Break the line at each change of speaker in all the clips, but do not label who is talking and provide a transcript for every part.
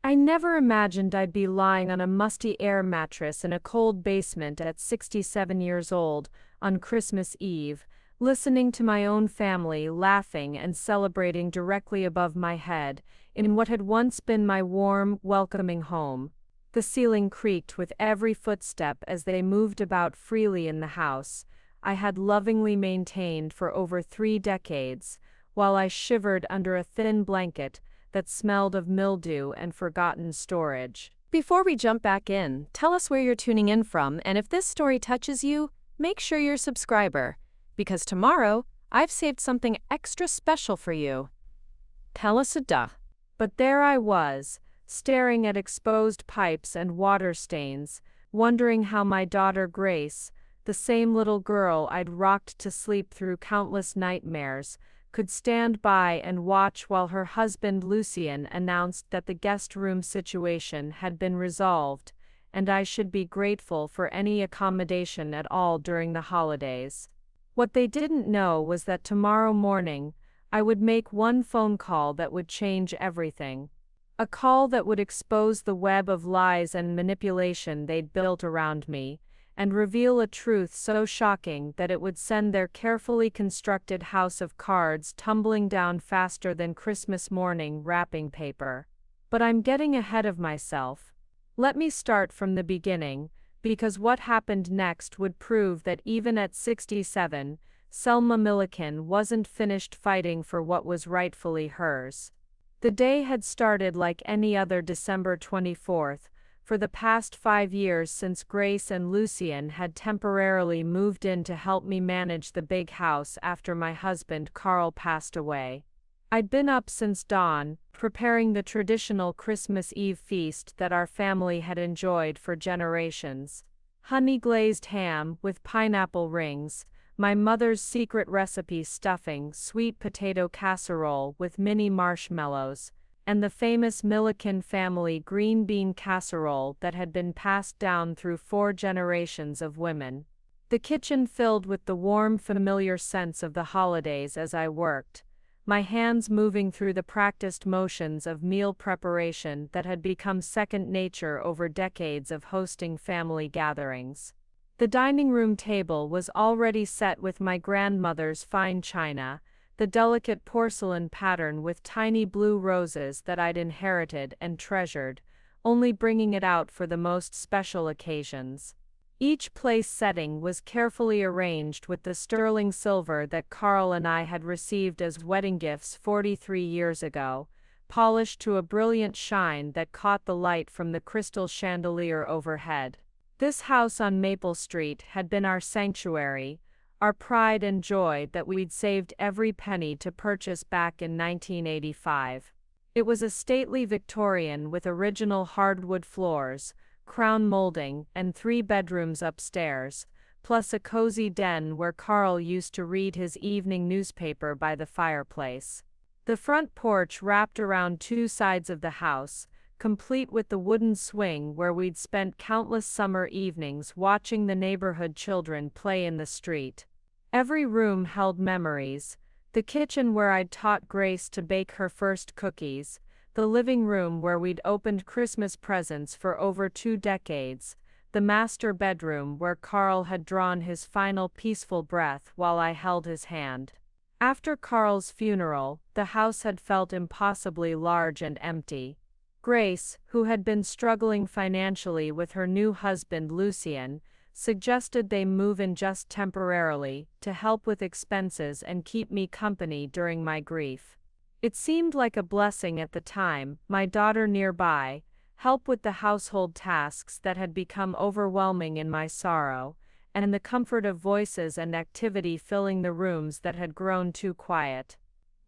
I never imagined I'd be lying on a musty air mattress in a cold basement at 67 years old, on Christmas Eve, listening to my own family laughing and celebrating directly above my head, in what had once been my warm, welcoming home. The ceiling creaked with every footstep as they moved about freely in the house I had lovingly maintained for over 3 decades, while I shivered under a thin blanket that smelled of mildew and forgotten storage.
Before we jump back in, tell us where you're tuning in from, and if this story touches you, make sure you're a subscriber, because tomorrow, I've saved something extra special for you. Tell us a duh.
But there I was, staring at exposed pipes and water stains, wondering how my daughter Grace, the same little girl I'd rocked to sleep through countless nightmares, could stand by and watch while her husband Lucien announced that the guest room situation had been resolved, and I should be grateful for any accommodation at all during the holidays. What they didn't know was that tomorrow morning, I would make one phone call that would change everything. A call that would expose the web of lies and manipulation they'd built around me, and reveal a truth so shocking that it would send their carefully constructed house of cards tumbling down faster than Christmas morning wrapping paper. But I'm getting ahead of myself. Let me start from the beginning, because what happened next would prove that even at 67, Selma Milliken wasn't finished fighting for what was rightfully hers. The day had started like any other December 24th, for the past 5 years since Grace and Lucien had temporarily moved in to help me manage the big house after my husband Carl passed away. I'd been up since dawn, preparing the traditional Christmas Eve feast that our family had enjoyed for generations. Honey-glazed ham with pineapple rings, my mother's secret recipe stuffing sweet potato casserole with mini marshmallows, and the famous Milliken family green bean casserole that had been passed down through 4 generations of women. The kitchen filled with the warm, familiar sense of the holidays as I worked, my hands moving through the practiced motions of meal preparation that had become second nature over decades of hosting family gatherings. The dining room table was already set with my grandmother's fine china, the delicate porcelain pattern with tiny blue roses that I'd inherited and treasured, only bringing it out for the most special occasions. Each place setting was carefully arranged with the sterling silver that Carl and I had received as wedding gifts 43 years ago, polished to a brilliant shine that caught the light from the crystal chandelier overhead. This house on Maple Street had been our sanctuary, our pride and joy that we'd saved every penny to purchase back in 1985. It was a stately Victorian with original hardwood floors, crown molding, and 3 bedrooms upstairs, plus a cozy den where Carl used to read his evening newspaper by the fireplace. The front porch wrapped around 2 sides of the house, complete with the wooden swing where we'd spent countless summer evenings watching the neighborhood children play in the street. Every room held memories: the kitchen where I'd taught Grace to bake her first cookies, the living room where we'd opened Christmas presents for over 2 decades, the master bedroom where Carl had drawn his final peaceful breath while I held his hand. After Carl's funeral, the house had felt impossibly large and empty. Grace, who had been struggling financially with her new husband Lucien, suggested they move in just temporarily, to help with expenses and keep me company during my grief. It seemed like a blessing at the time, my daughter nearby, help with the household tasks that had become overwhelming in my sorrow, and the comfort of voices and activity filling the rooms that had grown too quiet.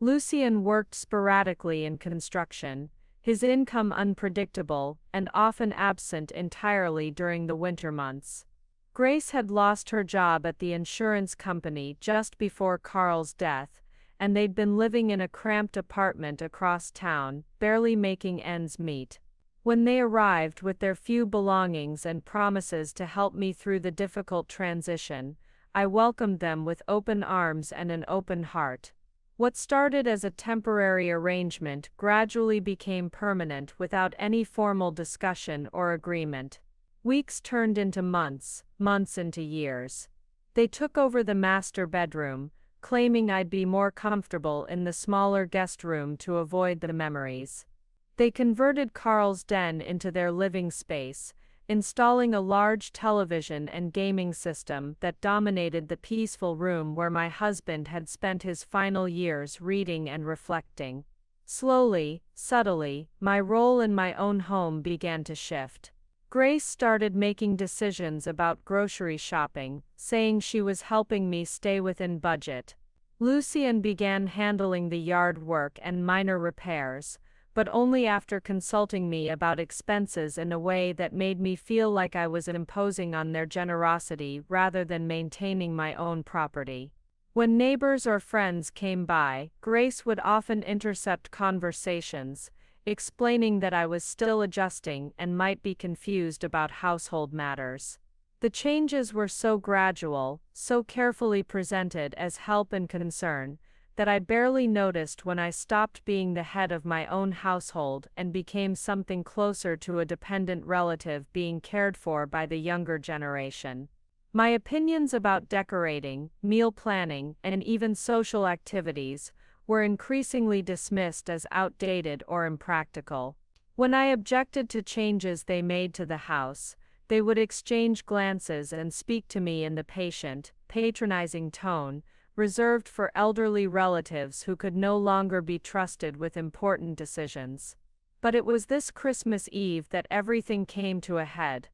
Lucien worked sporadically in construction, his income unpredictable and often absent entirely during the winter months. Grace had lost her job at the insurance company just before Carl's death, and they'd been living in a cramped apartment across town, barely making ends meet. When they arrived with their few belongings and promises to help me through the difficult transition, I welcomed them with open arms and an open heart. What started as a temporary arrangement gradually became permanent without any formal discussion or agreement. Weeks turned into months, months into years. They took over the master bedroom, claiming I'd be more comfortable in the smaller guest room to avoid the memories. They converted Carl's den into their living space, installing a large television and gaming system that dominated the peaceful room where my husband had spent his final years reading and reflecting. Slowly, subtly, my role in my own home began to shift. Grace started making decisions about grocery shopping, saying she was helping me stay within budget. Lucien began handling the yard work and minor repairs, but only after consulting me about expenses in a way that made me feel like I was imposing on their generosity rather than maintaining my own property. When neighbors or friends came by, Grace would often intercept conversations, explaining that I was still adjusting and might be confused about household matters. The changes were so gradual, so carefully presented as help and concern, that I barely noticed when I stopped being the head of my own household and became something closer to a dependent relative being cared for by the younger generation. My opinions about decorating, meal planning, and even social activities were increasingly dismissed as outdated or impractical. When I objected to changes they made to the house, they would exchange glances and speak to me in the patient, patronizing tone, reserved for elderly relatives who could no longer be trusted with important decisions. But it was this Christmas Eve that everything came to a head.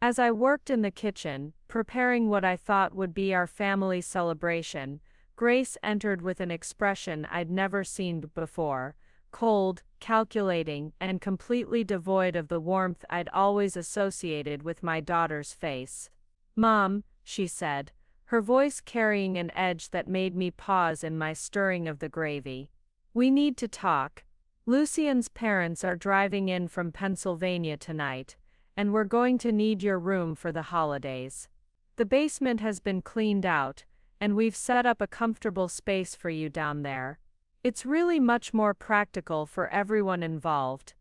As I worked in the kitchen, preparing what I thought would be our family celebration, Grace entered with an expression I'd never seen before, cold, calculating, and completely devoid of the warmth I'd always associated with my daughter's face. "Mom," she said, her voice carrying an edge that made me pause in my stirring of the gravy. "We need to talk. Lucien's parents are driving in from Pennsylvania tonight, and we're going to need your room for the holidays. The basement has been cleaned out, and we've set up a comfortable space for you down there. It's really much more practical for everyone involved."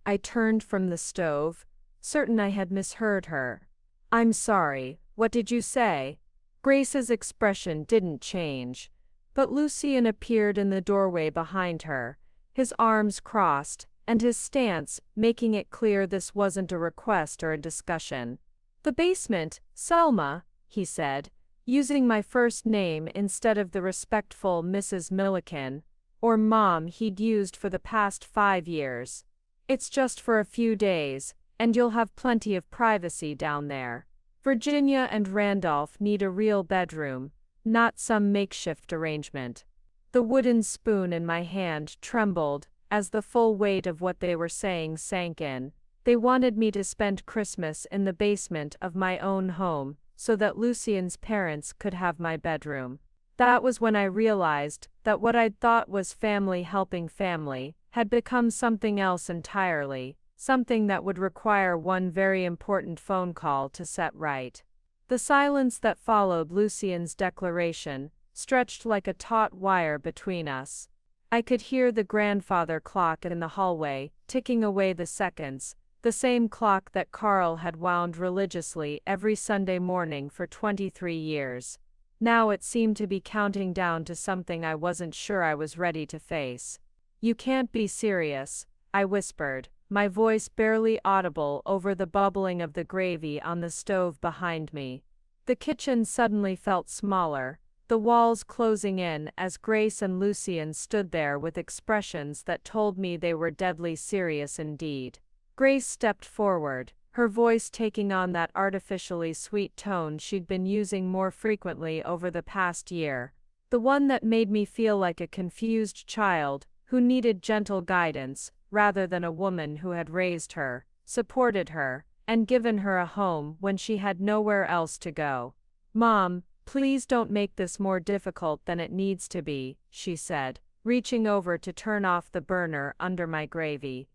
I turned from the stove, certain I had misheard her. "I'm sorry, what did you say?" Grace's expression didn't change, but Lucien appeared in the doorway behind her, his arms crossed, and his stance making it clear this wasn't a request or a discussion. "The basement, Selma," he said, using my first name instead of the respectful Mrs. Milliken, or Mom he'd used for the past 5 years. "It's just for a few days, and you'll have plenty of privacy down there. Virginia and Randolph need a real bedroom, not some makeshift arrangement." The wooden spoon in my hand trembled as the full weight of what they were saying sank in. They wanted me to spend Christmas in the basement of my own home, so that Lucien's parents could have my bedroom. That was when I realized that what I'd thought was family helping family had become something else entirely, something that would require one very important phone call to set right. The silence that followed Lucien's declaration stretched like a taut wire between us. I could hear the grandfather clock in the hallway, ticking away the seconds, the same clock that Carl had wound religiously every Sunday morning for 23 years. Now it seemed to be counting down to something I wasn't sure I was ready to face. "You can't be serious," I whispered, my voice barely audible over the bubbling of the gravy on the stove behind me. The kitchen suddenly felt smaller, the walls closing in as Grace and Lucien stood there with expressions that told me they were deadly serious indeed. Grace stepped forward, her voice taking on that artificially sweet tone she'd been using more frequently over the past year, the one that made me feel like a confused child who needed gentle guidance, rather than a woman who had raised her, supported her, and given her a home when she had nowhere else to go. "Mom, please don't make this more difficult than it needs to be," she said, reaching over to turn off the burner under my gravy.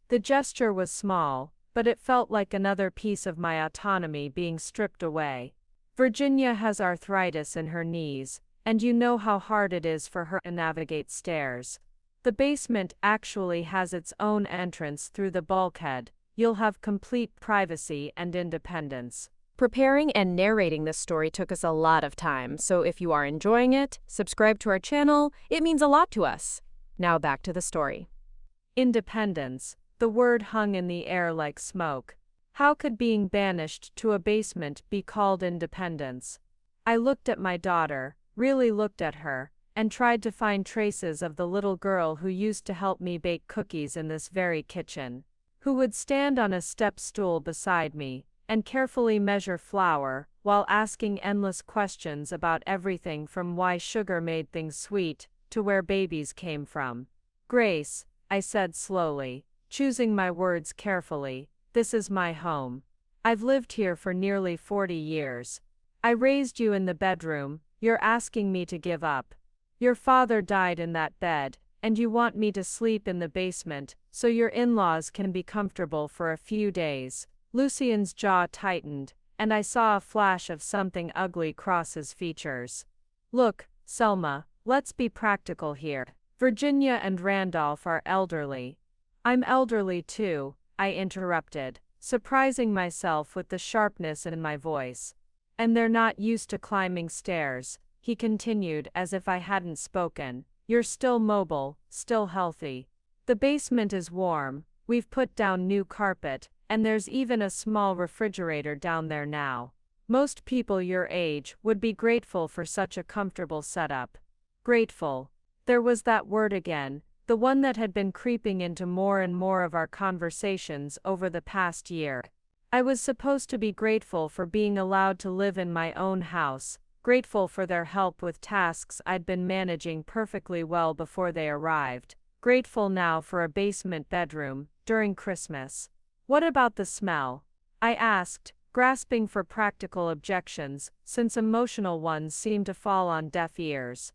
The gesture was small, but it felt like another piece of my autonomy being stripped away. "Virginia has arthritis in her knees, And you know how hard it is for her to navigate stairs. The basement actually has its own entrance through the bulkhead. You'll have complete privacy and independence.
Preparing and narrating this story took us a lot of time, so if you are enjoying it, subscribe to our channel. It means a lot to us. Now back to the story.
Independence. The word hung in the air like smoke. How could being banished to a basement be called independence? I looked at my daughter, really looked at her, and tried to find traces of the little girl who used to help me bake cookies in this very kitchen, who would stand on a step stool beside me and carefully measure flour while asking endless questions about everything from why sugar made things sweet to where babies came from. Grace, I said slowly, choosing my words carefully, this is my home. I've lived here for nearly 40 years. I raised you in the bedroom. You're asking me to give up. Your father died in that bed, and you want me to sleep in the basement so your in-laws can be comfortable for a few days. Lucien's jaw tightened, and I saw a flash of something ugly cross his features. Look, Selma, let's be practical here. Virginia and Randolph are elderly. I'm elderly too, I interrupted, surprising myself with the sharpness in my voice. And they're not used to climbing stairs, he continued as if I hadn't spoken. You're still mobile, still healthy. The basement is warm, we've put down new carpet, and there's even a small refrigerator down there now. Most people your age would be grateful for such a comfortable setup. Grateful. There was that word again, the one that had been creeping into more and more of our conversations over the past year. I was supposed to be grateful for being allowed to live in my own house, grateful for their help with tasks I'd been managing perfectly well before they arrived, grateful now for a basement bedroom during Christmas. What about the smell? I asked, grasping for practical objections, since emotional ones seemed to fall on deaf ears.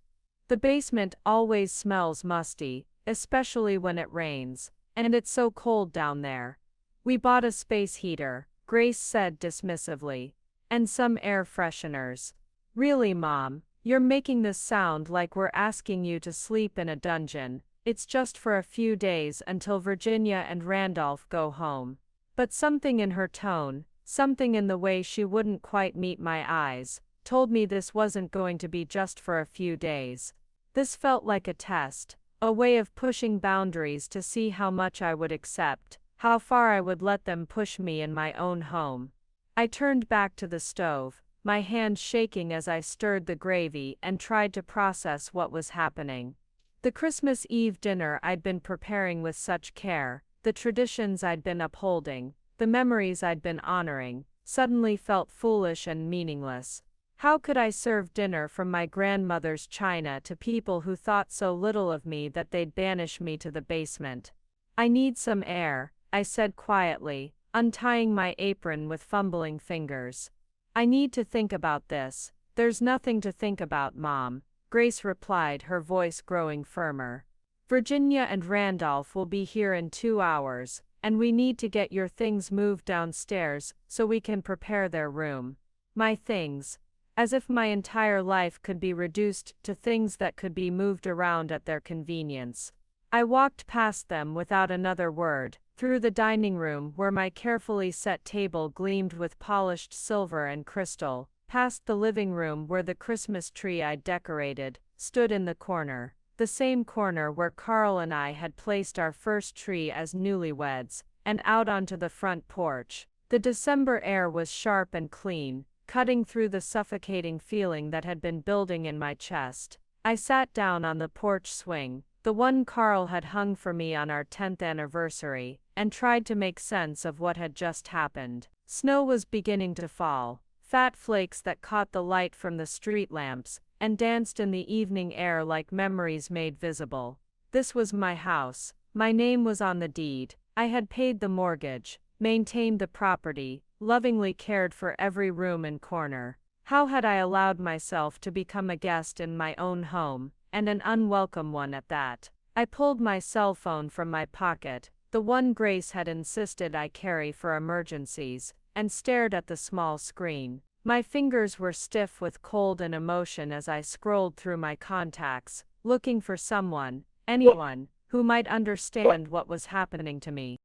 The basement always smells musty, especially when it rains, and it's so cold down there. We bought a space heater, Grace said dismissively, and some air fresheners. Really, Mom, you're making this sound like we're asking you to sleep in a dungeon. It's just for a few days until Virginia and Randolph go home. But something in her tone, something in the way she wouldn't quite meet my eyes, told me this wasn't going to be just for a few days. This felt like a test, a way of pushing boundaries to see how much I would accept, how far I would let them push me in my own home. I turned back to the stove, my hand shaking as I stirred the gravy and tried to process what was happening. The Christmas Eve dinner I'd been preparing with such care, the traditions I'd been upholding, the memories I'd been honoring, suddenly felt foolish and meaningless. How could I serve dinner from my grandmother's china to people who thought so little of me that they'd banish me to the basement? I need some air, I said quietly, untying my apron with fumbling fingers. I need to think about this. There's nothing to think about, Mom, Grace replied, her voice growing firmer. Virginia and Randolph will be here in 2 hours, and we need to get your things moved downstairs so we can prepare their room. My things. As if my entire life could be reduced to things that could be moved around at their convenience. I walked past them without another word, through the dining room where my carefully set table gleamed with polished silver and crystal, past the living room where the Christmas tree I'd decorated stood in the corner, the same corner where Carl and I had placed our first tree as newlyweds, and out onto the front porch. The December air was sharp and clean, cutting through the suffocating feeling that had been building in my chest. I sat down on the porch swing, the one Carl had hung for me on our 10th anniversary, and tried to make sense of what had just happened. Snow was beginning to fall, fat flakes that caught the light from the street lamps, and danced in the evening air like memories made visible. This was my house. My name was on the deed. I had paid the mortgage, maintained the property, lovingly cared for every room and corner. How had I allowed myself to become a guest in my own home, and an unwelcome one at that? I pulled my cell phone from my pocket, the one Grace had insisted I carry for emergencies, and stared at the small screen. My fingers were stiff with cold and emotion as I scrolled through my contacts, looking for someone, anyone, who might understand what was happening to me.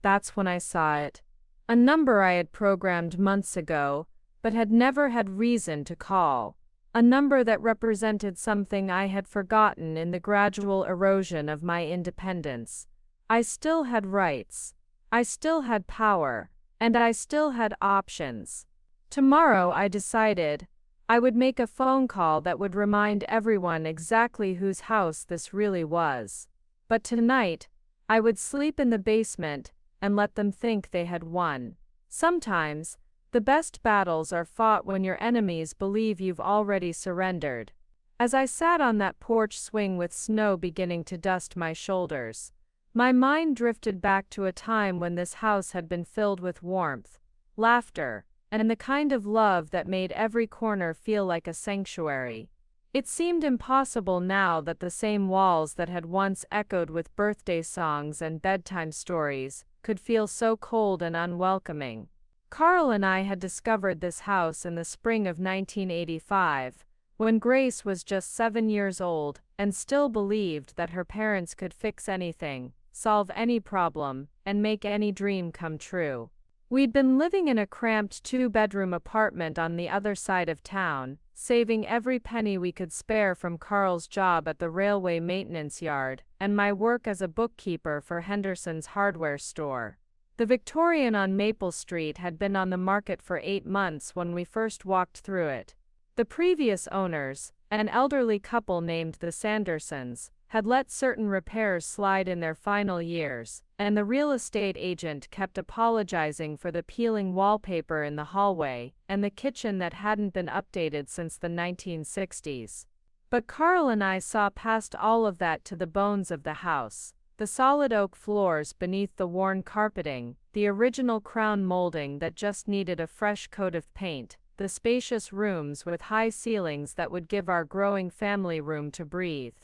That's when I saw it. A number I had programmed months ago, but had never had reason to call. A number that represented something I had forgotten in the gradual erosion of my independence. I still had rights. I still had power. And I still had options. Tomorrow, I decided, I would make a phone call that would remind everyone exactly whose house this really was. But tonight, I would sleep in the basement and let them think they had won. Sometimes, the best battles are fought when your enemies believe you've already surrendered. As I sat on that porch swing with snow beginning to dust my shoulders, my mind drifted back to a time when this house had been filled with warmth, laughter, and the kind of love that made every corner feel like a sanctuary. It seemed impossible now that the same walls that had once echoed with birthday songs and bedtime stories could feel so cold and unwelcoming. Carl and I had discovered this house in the spring of 1985, when Grace was just 7 years old and still believed that her parents could fix anything, solve any problem, and make any dream come true. We'd been living in a cramped 2-bedroom apartment on the other side of town, saving every penny we could spare from Carl's job at the railway maintenance yard and my work as a bookkeeper for Henderson's hardware store. The Victorian on Maple Street had been on the market for 8 months when we first walked through it. The previous owners, an elderly couple named the Sandersons, had let certain repairs slide in their final years, and the real estate agent kept apologizing for the peeling wallpaper in the hallway and the kitchen that hadn't been updated since the 1960s. But Carl and I saw past all of that to the bones of the house. The solid oak floors beneath the worn carpeting, the original crown molding that just needed a fresh coat of paint, the spacious rooms with high ceilings that would give our growing family room to breathe.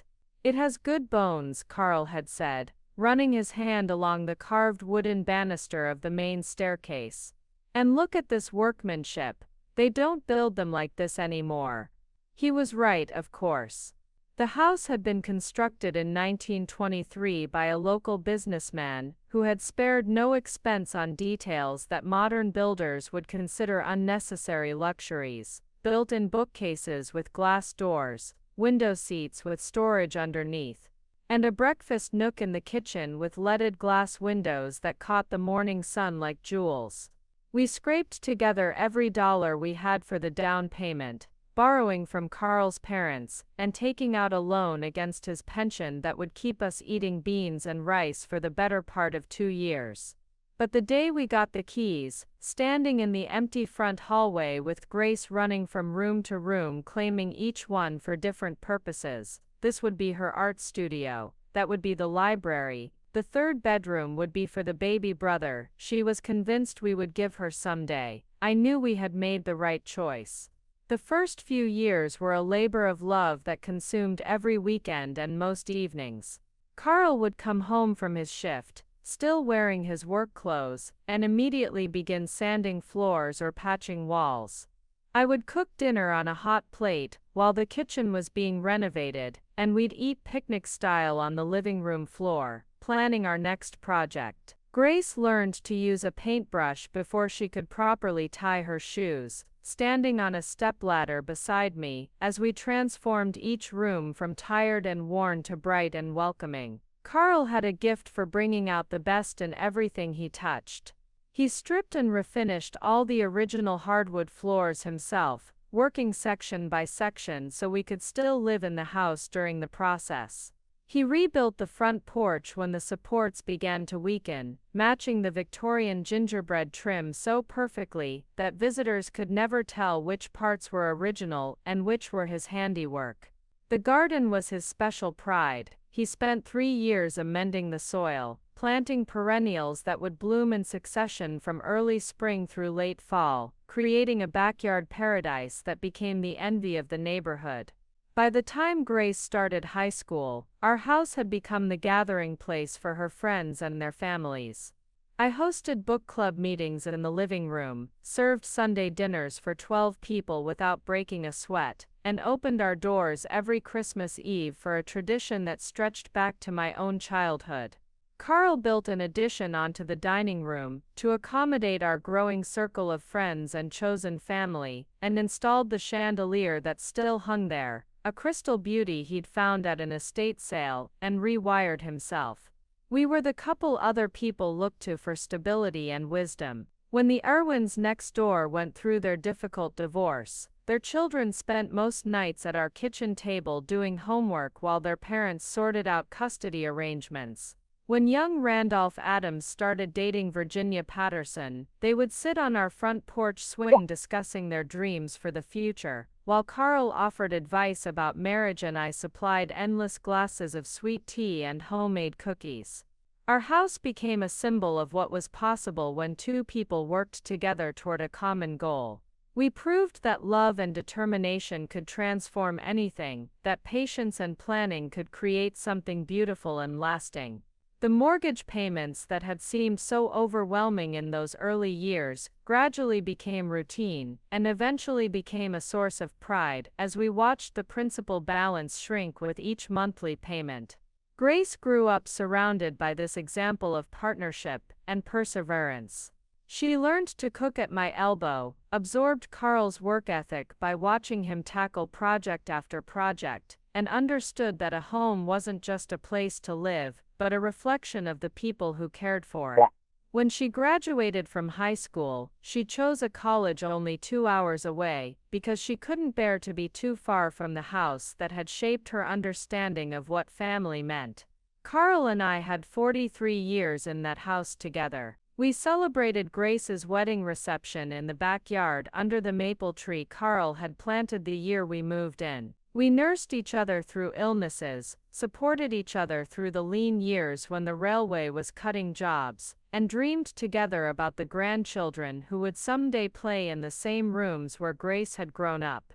It has good bones, Carl had said, running his hand along the carved wooden banister of the main staircase. And look at this workmanship. They don't build them like this anymore. He was right, of course. The house had been constructed in 1923 by a local businessman who had spared no expense on details that modern builders would consider unnecessary luxuries: built-in bookcases with glass doors, window seats with storage underneath, and a breakfast nook in the kitchen with leaded glass windows that caught the morning sun like jewels. We scraped together every dollar we had for the down payment, borrowing from Carl's parents and taking out a loan against his pension that would keep us eating beans and rice for the better part of 2 years. But the day we got the keys, standing in the empty front hallway with Grace running from room to room claiming each one for different purposes, this would be her art studio, that would be the library, the 3rd bedroom would be for the baby brother she was convinced we would give her someday, I knew we had made the right choice. The first few years were a labor of love that consumed every weekend and most evenings. Carl would come home from his shift, still wearing his work clothes, and immediately begin sanding floors or patching walls. I would cook dinner on a hot plate while the kitchen was being renovated, and we'd eat picnic style on the living room floor, planning our next project. Grace learned to use a paintbrush before she could properly tie her shoes, standing on a stepladder beside me as we transformed each room from tired and worn to bright and welcoming. Carl had a gift for bringing out the best in everything he touched. He stripped and refinished all the original hardwood floors himself, working section by section so we could still live in the house during the process. He rebuilt the front porch when the supports began to weaken, matching the Victorian gingerbread trim so perfectly that visitors could never tell which parts were original and which were his handiwork. The garden was his special pride. He spent 3 years amending the soil, planting perennials that would bloom in succession from early spring through late fall, creating a backyard paradise that became the envy of the neighborhood. By the time Grace started high school, our house had become the gathering place for her friends and their families. I hosted book club meetings in the living room, served Sunday dinners for 12 people without breaking a sweat, and opened our doors every Christmas Eve for a tradition that stretched back to my own childhood. Carl built an addition onto the dining room to accommodate our growing circle of friends and chosen family, and installed the chandelier that still hung there, a crystal beauty he'd found at an estate sale, and rewired himself. We were the couple other people looked to for stability and wisdom. When the Irwins next door went through their difficult divorce, their children spent most nights at our kitchen table doing homework while their parents sorted out custody arrangements. When young Randolph Adams started dating Virginia Patterson, they would sit on our front porch swing discussing their dreams for the future, while Carl offered advice about marriage and I supplied endless glasses of sweet tea and homemade cookies. Our house became a symbol of what was possible when two people worked together toward a common goal. We proved that love and determination could transform anything, that patience and planning could create something beautiful and lasting. The mortgage payments that had seemed so overwhelming in those early years gradually became routine, and eventually became a source of pride as we watched the principal balance shrink with each monthly payment. Grace grew up surrounded by this example of partnership and perseverance. She learned to cook at my elbow, absorbed Carl's work ethic by watching him tackle project after project, and understood that a home wasn't just a place to live, but a reflection of the people who cared for it. When she graduated from high school, she chose a college only 2 hours away, because she couldn't bear to be too far from the house that had shaped her understanding of what family meant. Carl and I had 43 years in that house together. We celebrated Grace's wedding reception in the backyard under the maple tree Carl had planted the year we moved in. We nursed each other through illnesses, supported each other through the lean years when the railway was cutting jobs, and dreamed together about the grandchildren who would someday play in the same rooms where Grace had grown up.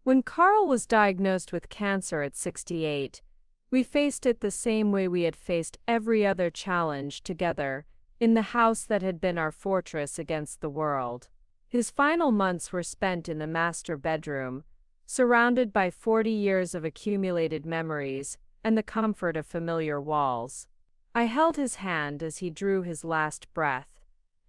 When Carl was diagnosed with cancer at 68, we faced it the same way we had faced every other challenge together, in the house that had been our fortress against the world. His final months were spent in the master bedroom, surrounded by 40 years of accumulated memories and the comfort of familiar walls. I held his hand as he drew his last breath,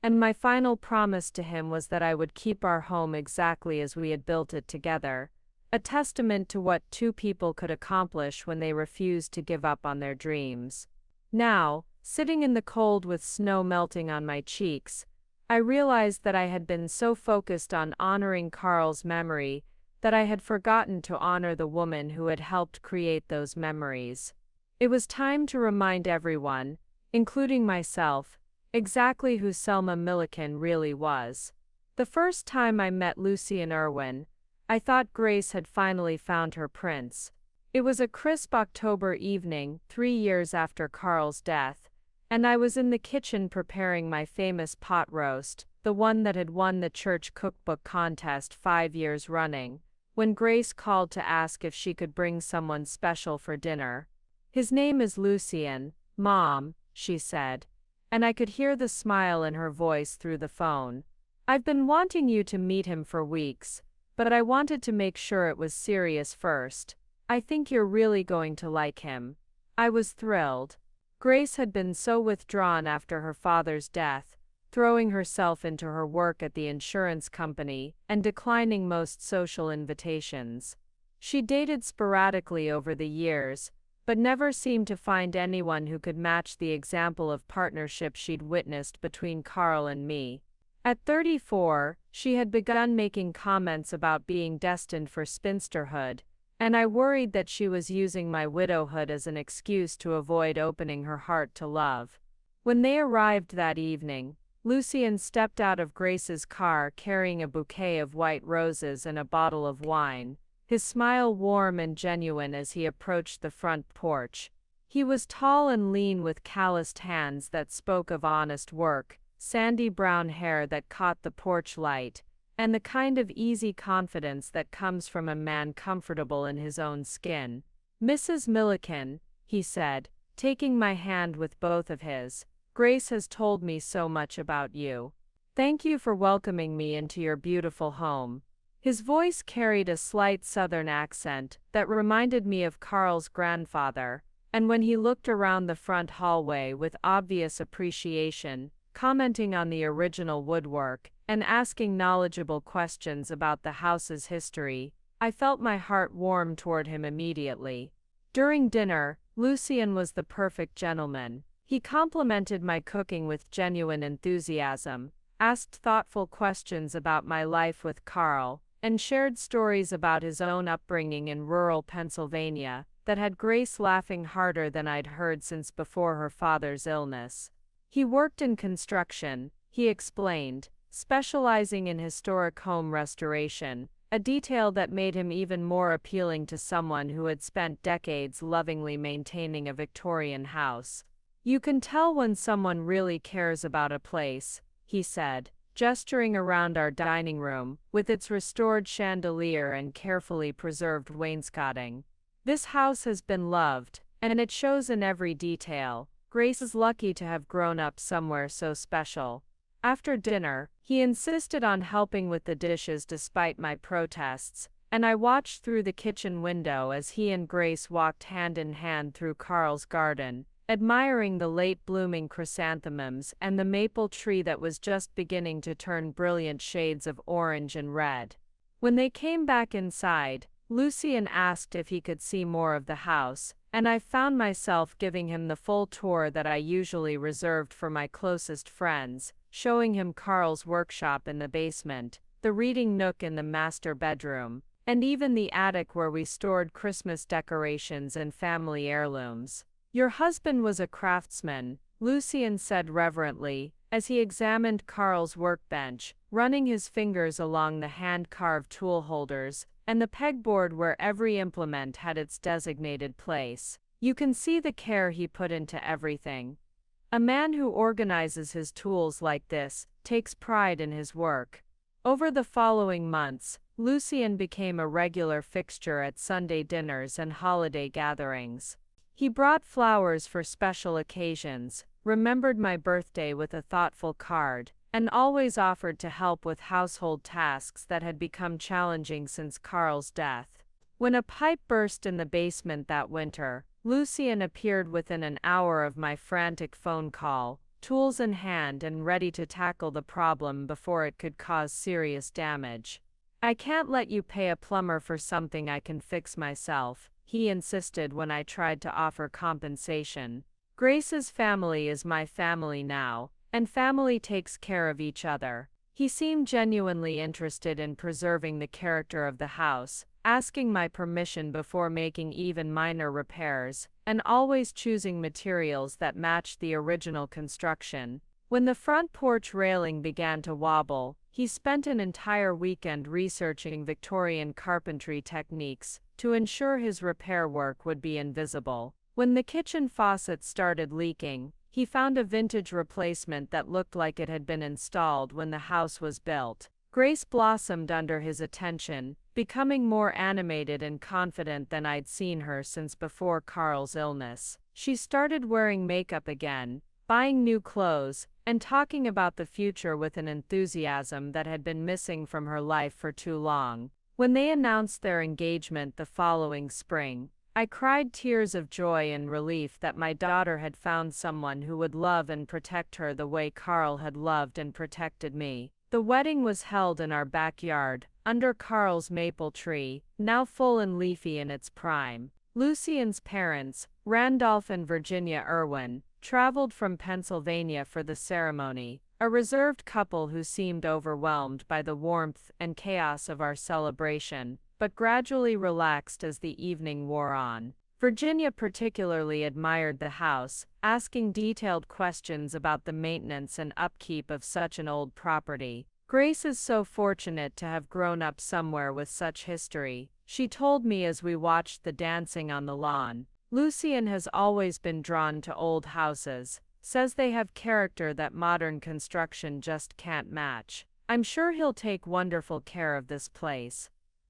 and my final promise to him was that I would keep our home exactly as we had built it together, a testament to what two people could accomplish when they refused to give up on their dreams. Now, sitting in the cold with snow melting on my cheeks, I realized that I had been so focused on honoring Carl's memory that I had forgotten to honor the woman who had helped create those memories. It was time to remind everyone, including myself, exactly who Selma Milliken really was. The first time I met Lucien Irwin, I thought Grace had finally found her prince. It was a crisp October evening, 3 years after Carl's death, and I was in the kitchen preparing my famous pot roast, the one that had won the church cookbook contest 5 years running, when Grace called to ask if she could bring someone special for dinner. "His name is Lucien, Mom," she said, and I could hear the smile in her voice through the phone. "I've been wanting you to meet him for weeks, but I wanted to make sure it was serious first. I think you're really going to like him." I was thrilled. Grace had been so withdrawn after her father's death, throwing herself into her work at the insurance company and declining most social invitations. She dated sporadically over the years, but never seemed to find anyone who could match the example of partnership she'd witnessed between Carl and me. At 34, she had begun making comments about being destined for spinsterhood, and I worried that she was using my widowhood as an excuse to avoid opening her heart to love. When they arrived that evening, Lucien stepped out of Grace's car carrying a bouquet of white roses and a bottle of wine, his smile warm and genuine as he approached the front porch. He was tall and lean with calloused hands that spoke of honest work, sandy brown hair that caught the porch light, and the kind of easy confidence that comes from a man comfortable in his own skin. "Mrs. Milliken," he said, taking my hand with both of his, Grace has told me so much about you. Thank you for welcoming me into your beautiful home." His voice carried a slight southern accent that reminded me of Carl's grandfather, and when he looked around the front hallway with obvious appreciation, commenting on the original woodwork and asking knowledgeable questions about the house's history, I felt my heart warm toward him immediately. During dinner, Lucien was the perfect gentleman. He complimented my cooking with genuine enthusiasm, asked thoughtful questions about my life with Carl, and shared stories about his own upbringing in rural Pennsylvania that had Grace laughing harder than I'd heard since before her father's illness. He worked in construction, he explained, specializing in historic home restoration, a detail that made him even more appealing to someone who had spent decades lovingly maintaining a Victorian house. "You can tell when someone really cares about a place," he said, gesturing around our dining room, with its restored chandelier and carefully preserved wainscoting. "This house has been loved, and it shows in every detail. Grace is lucky to have grown up somewhere so special." After dinner, he insisted on helping with the dishes despite my protests, and I watched through the kitchen window as he and Grace walked hand in hand through Carl's garden, admiring the late-blooming chrysanthemums and the maple tree that was just beginning to turn brilliant shades of orange and red. When they came back inside, Lucien asked if he could see more of the house, and I found myself giving him the full tour that I usually reserved for my closest friends, showing him Carl's workshop in the basement, the reading nook in the master bedroom, and even the attic where we stored Christmas decorations and family heirlooms. "Your husband was a craftsman," Lucien said reverently, as he examined Carl's workbench, running his fingers along the hand-carved tool holders and the pegboard where every implement had its designated place. "You can see the care he put into everything. A man who organizes his tools like this takes pride in his work." Over the following months, Lucien became a regular fixture at Sunday dinners and holiday gatherings. He brought flowers for special occasions, remembered my birthday with a thoughtful card, and always offered to help with household tasks that had become challenging since Carl's death. When a pipe burst in the basement that winter, Lucien appeared within an hour of my frantic phone call, tools in hand and ready to tackle the problem before it could cause serious damage. "I can't let you pay a plumber for something I can fix myself," he insisted when I tried to offer compensation. "Grace's family is my family now, and family takes care of each other." He seemed genuinely interested in preserving the character of the house, asking my permission before making even minor repairs, and always choosing materials that matched the original construction. When the front porch railing began to wobble, he spent an entire weekend researching Victorian carpentry techniques to ensure his repair work would be invisible. When the kitchen faucet started leaking, he found a vintage replacement that looked like it had been installed when the house was built. Grace blossomed under his attention, becoming more animated and confident than I'd seen her since before Carl's illness. She started wearing makeup again, buying new clothes, and talking about the future with an enthusiasm that had been missing from her life for too long. When they announced their engagement the following spring, I cried tears of joy and relief that my daughter had found someone who would love and protect her the way Carl had loved and protected me. The wedding was held in our backyard, under Carl's maple tree, now full and leafy in its prime. Lucien's parents, Randolph and Virginia Irwin, traveled from Pennsylvania for the ceremony, a reserved couple who seemed overwhelmed by the warmth and chaos of our celebration, but gradually relaxed as the evening wore on. Virginia particularly admired the house, asking detailed questions about the maintenance and upkeep of such an old property. "Grace is so fortunate to have grown up somewhere with such history," she told me as we watched the dancing on the lawn. "Lucien has always been drawn to old houses, says they have character that modern construction just can't match. I'm sure he'll take wonderful care of this place."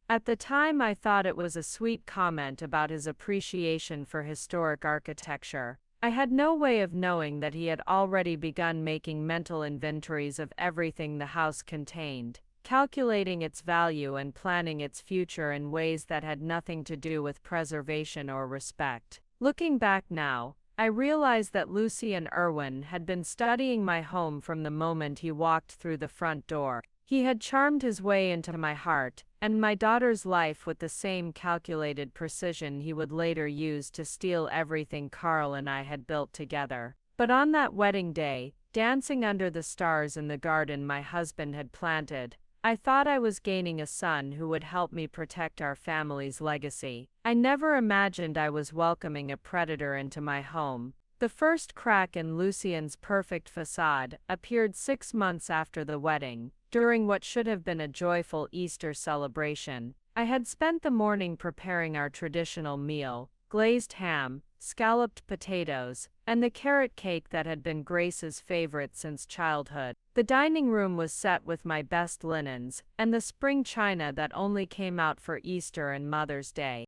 At the time I thought it was a sweet comment about his appreciation for historic architecture. I had no way of knowing that he had already begun making mental inventories of everything the house contained, calculating its value and planning its future in ways that had nothing to do with preservation or respect. Looking back now, I realized that Lucien Irwin had been studying my home from the moment he walked through the front door. He had charmed his way into my heart and my daughter's life with the same calculated precision he would later use to steal everything Carl and I had built together. But on that wedding day, dancing under the stars in the garden my husband had planted, I thought I was gaining a son who would help me protect our family's legacy. I never imagined I was welcoming a predator into my home. The first crack in Lucien's perfect facade appeared 6 months after the wedding, during what should have been a joyful Easter celebration. I had spent the morning preparing our traditional meal, glazed ham, scalloped potatoes, and the carrot cake that had been Grace's favorite since childhood. The dining room was set with my best linens, and the spring china that only came out for Easter and Mother's Day.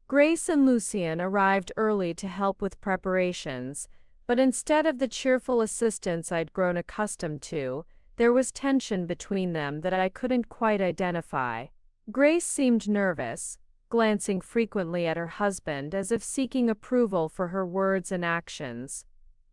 Grace and Lucien arrived early to help with preparations, but instead of the cheerful assistance I'd grown accustomed to, there was tension between them that I couldn't quite identify. Grace seemed nervous, glancing frequently at her husband as if seeking approval for her words and actions.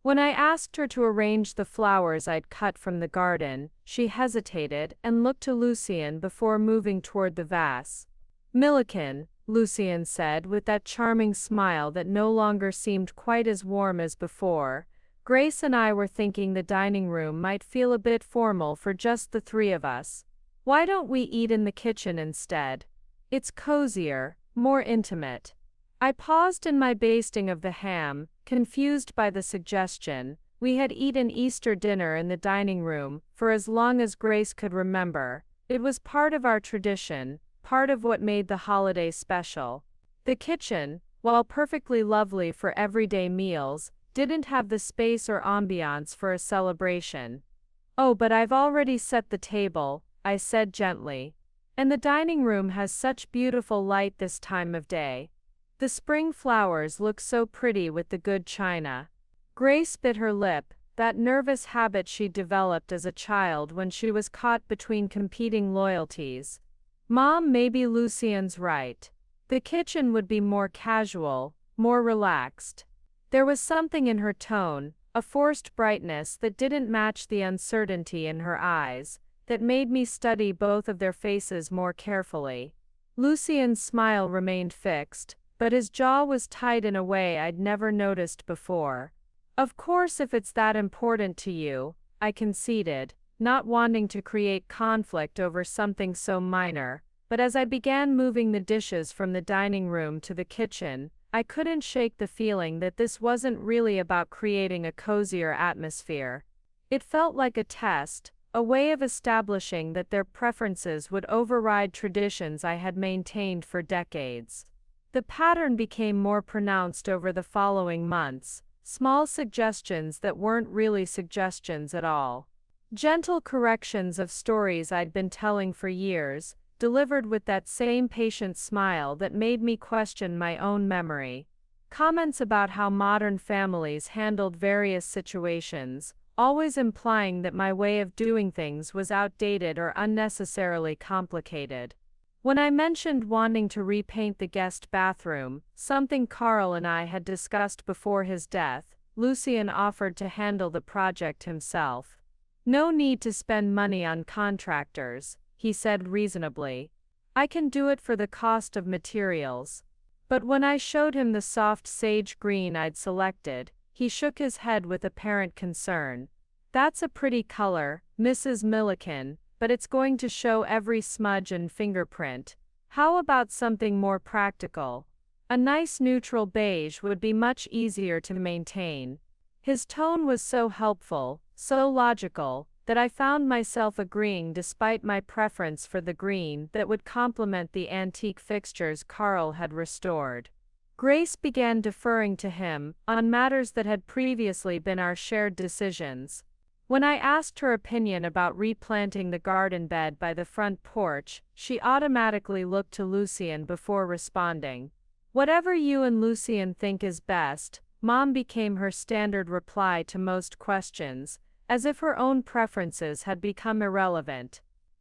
When I asked her to arrange the flowers I'd cut from the garden, she hesitated and looked to Lucien before moving toward the vase. "Milliken," Lucien said with that charming smile that no longer seemed quite as warm as before. Grace and I were thinking the dining room might feel a bit formal for just the three of us. Why don't we eat in the kitchen instead? It's cozier, more intimate. I paused in my basting of the ham, confused by the suggestion. We had eaten Easter dinner in the dining room for as long as Grace could remember. It was part of our tradition, part of what made the holiday special. The kitchen, while perfectly lovely for everyday meals, didn't have the space or ambiance for a celebration. "Oh, but I've already set the table," I said gently. "And the dining room has such beautiful light this time of day. The spring flowers look so pretty with the good china." Grace bit her lip, that nervous habit she developed as a child when she was caught between competing loyalties. "Mom, maybe Lucien's right. The kitchen would be more casual, more relaxed." There was something in her tone, a forced brightness that didn't match the uncertainty in her eyes, that made me study both of their faces more carefully. Lucien's smile remained fixed, but his jaw was tight in a way I'd never noticed before. "Of course, if it's that important to you," I conceded, not wanting to create conflict over something so minor. But as I began moving the dishes from the dining room to the kitchen, I couldn't shake the feeling that this wasn't really about creating a cozier atmosphere. It felt like a test, a way of establishing that their preferences would override traditions I had maintained for decades. The pattern became more pronounced over the following months, small suggestions that weren't really suggestions at all. Gentle corrections of stories I'd been telling for years, delivered with that same patient smile that made me question my own memory. Comments about how modern families handled various situations, always implying that my way of doing things was outdated or unnecessarily complicated. When I mentioned wanting to repaint the guest bathroom, something Carl and I had discussed before his death, Lucien offered to handle the project himself. "No need to spend money on contractors," he said reasonably. "I can do it for the cost of materials." But when I showed him the soft sage green I'd selected, he shook his head with apparent concern. "That's a pretty color, Mrs. Milliken, but it's going to show every smudge and fingerprint. How about something more practical? A nice neutral beige would be much easier to maintain." His tone was so helpful, so logical, that I found myself agreeing despite my preference for the green that would complement the antique fixtures Carl had restored. Grace began deferring to him on matters that had previously been our shared decisions. When I asked her opinion about replanting the garden bed by the front porch, she automatically looked to Lucien before responding. "Whatever you and Lucien think is best," Mom became her standard reply to most questions, as if her own preferences had become irrelevant.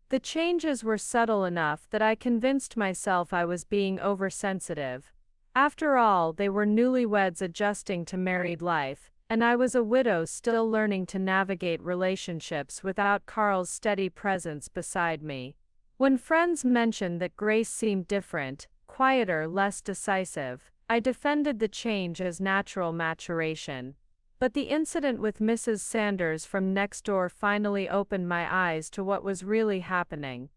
The changes were subtle enough that I convinced myself I was being oversensitive. After all, they were newlyweds adjusting to married life, and I was a widow still learning to navigate relationships without Carl's steady presence beside me. When friends mentioned that Grace seemed different, quieter, less decisive, I defended the change as natural maturation. But the incident with Mrs. Sanders from next door finally opened my eyes to what was really happening.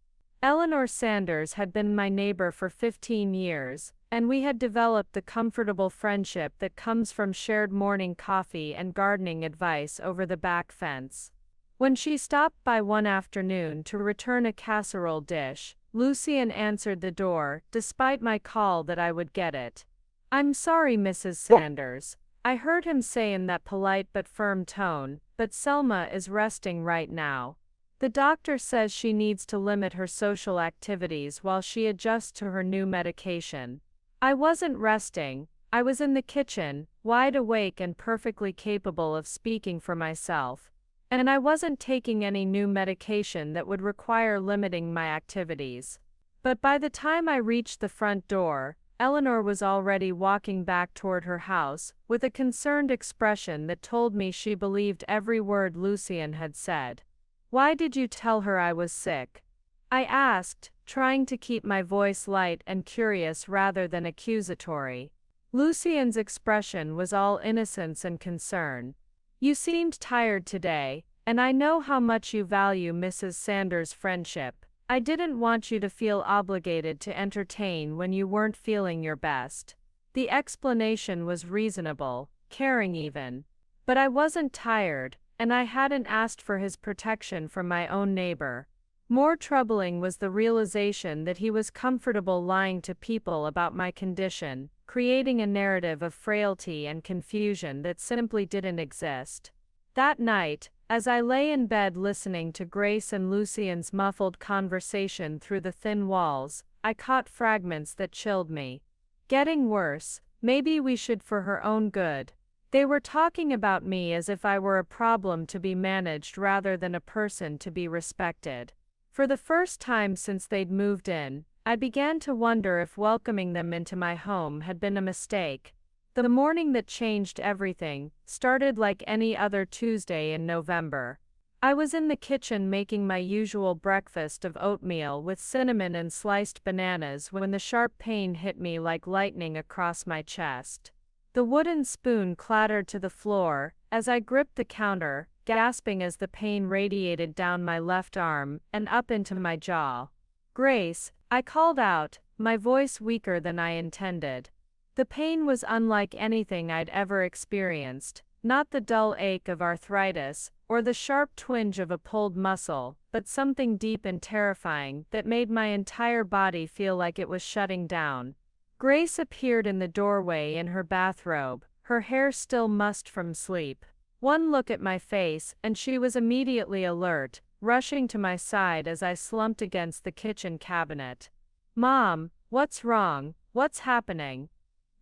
Eleanor Sanders had been my neighbor for 15 years, and we had developed the comfortable friendship that comes from shared morning coffee and gardening advice over the back fence. When she stopped by one afternoon to return a casserole dish, Lucien answered the door, despite my call that I would get it. "I'm sorry, Mrs. Sanders," I heard him say in that polite but firm tone, "but Selma is resting right now. The doctor says she needs to limit her social activities while she adjusts to her new medication." I wasn't resting. I was in the kitchen, wide awake and perfectly capable of speaking for myself. And I wasn't taking any new medication that would require limiting my activities. But by the time I reached the front door, Eleanor was already walking back toward her house, with a concerned expression that told me she believed every word Lucien had said. "Why did you tell her I was sick?" I asked, trying to keep my voice light and curious rather than accusatory. Lucien's expression was all innocence and concern. "You seemed tired today, and I know how much you value Mrs. Sanders' friendship. I didn't want you to feel obligated to entertain when you weren't feeling your best." The explanation was reasonable, caring even. But I wasn't tired, and I hadn't asked for his protection from my own neighbor. More troubling was the realization that he was comfortable lying to people about my condition, creating a narrative of frailty and confusion that simply didn't exist. That night, as I lay in bed listening to Grace and Lucien's muffled conversation through the thin walls, I caught fragments that chilled me. "Getting worse, maybe we should for her own good." They were talking about me as if I were a problem to be managed rather than a person to be respected. For the first time since they'd moved in, I began to wonder if welcoming them into my home had been a mistake. The morning that changed everything started like any other Tuesday in November. I was in the kitchen making my usual breakfast of oatmeal with cinnamon and sliced bananas when the sharp pain hit me like lightning across my chest. The wooden spoon clattered to the floor as I gripped the counter, gasping as the pain radiated down my left arm and up into my jaw. "Grace," I called out, my voice weaker than I intended. The pain was unlike anything I'd ever experienced, not the dull ache of arthritis, or the sharp twinge of a pulled muscle, but something deep and terrifying that made my entire body feel like it was shutting down. Grace appeared in the doorway in her bathrobe, her hair still mussed from sleep. One look at my face, and she was immediately alert, rushing to my side as I slumped against the kitchen cabinet. "Mom, what's wrong? What's happening?"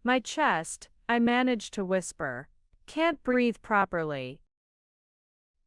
My chest, I managed to whisper. "Can't breathe properly."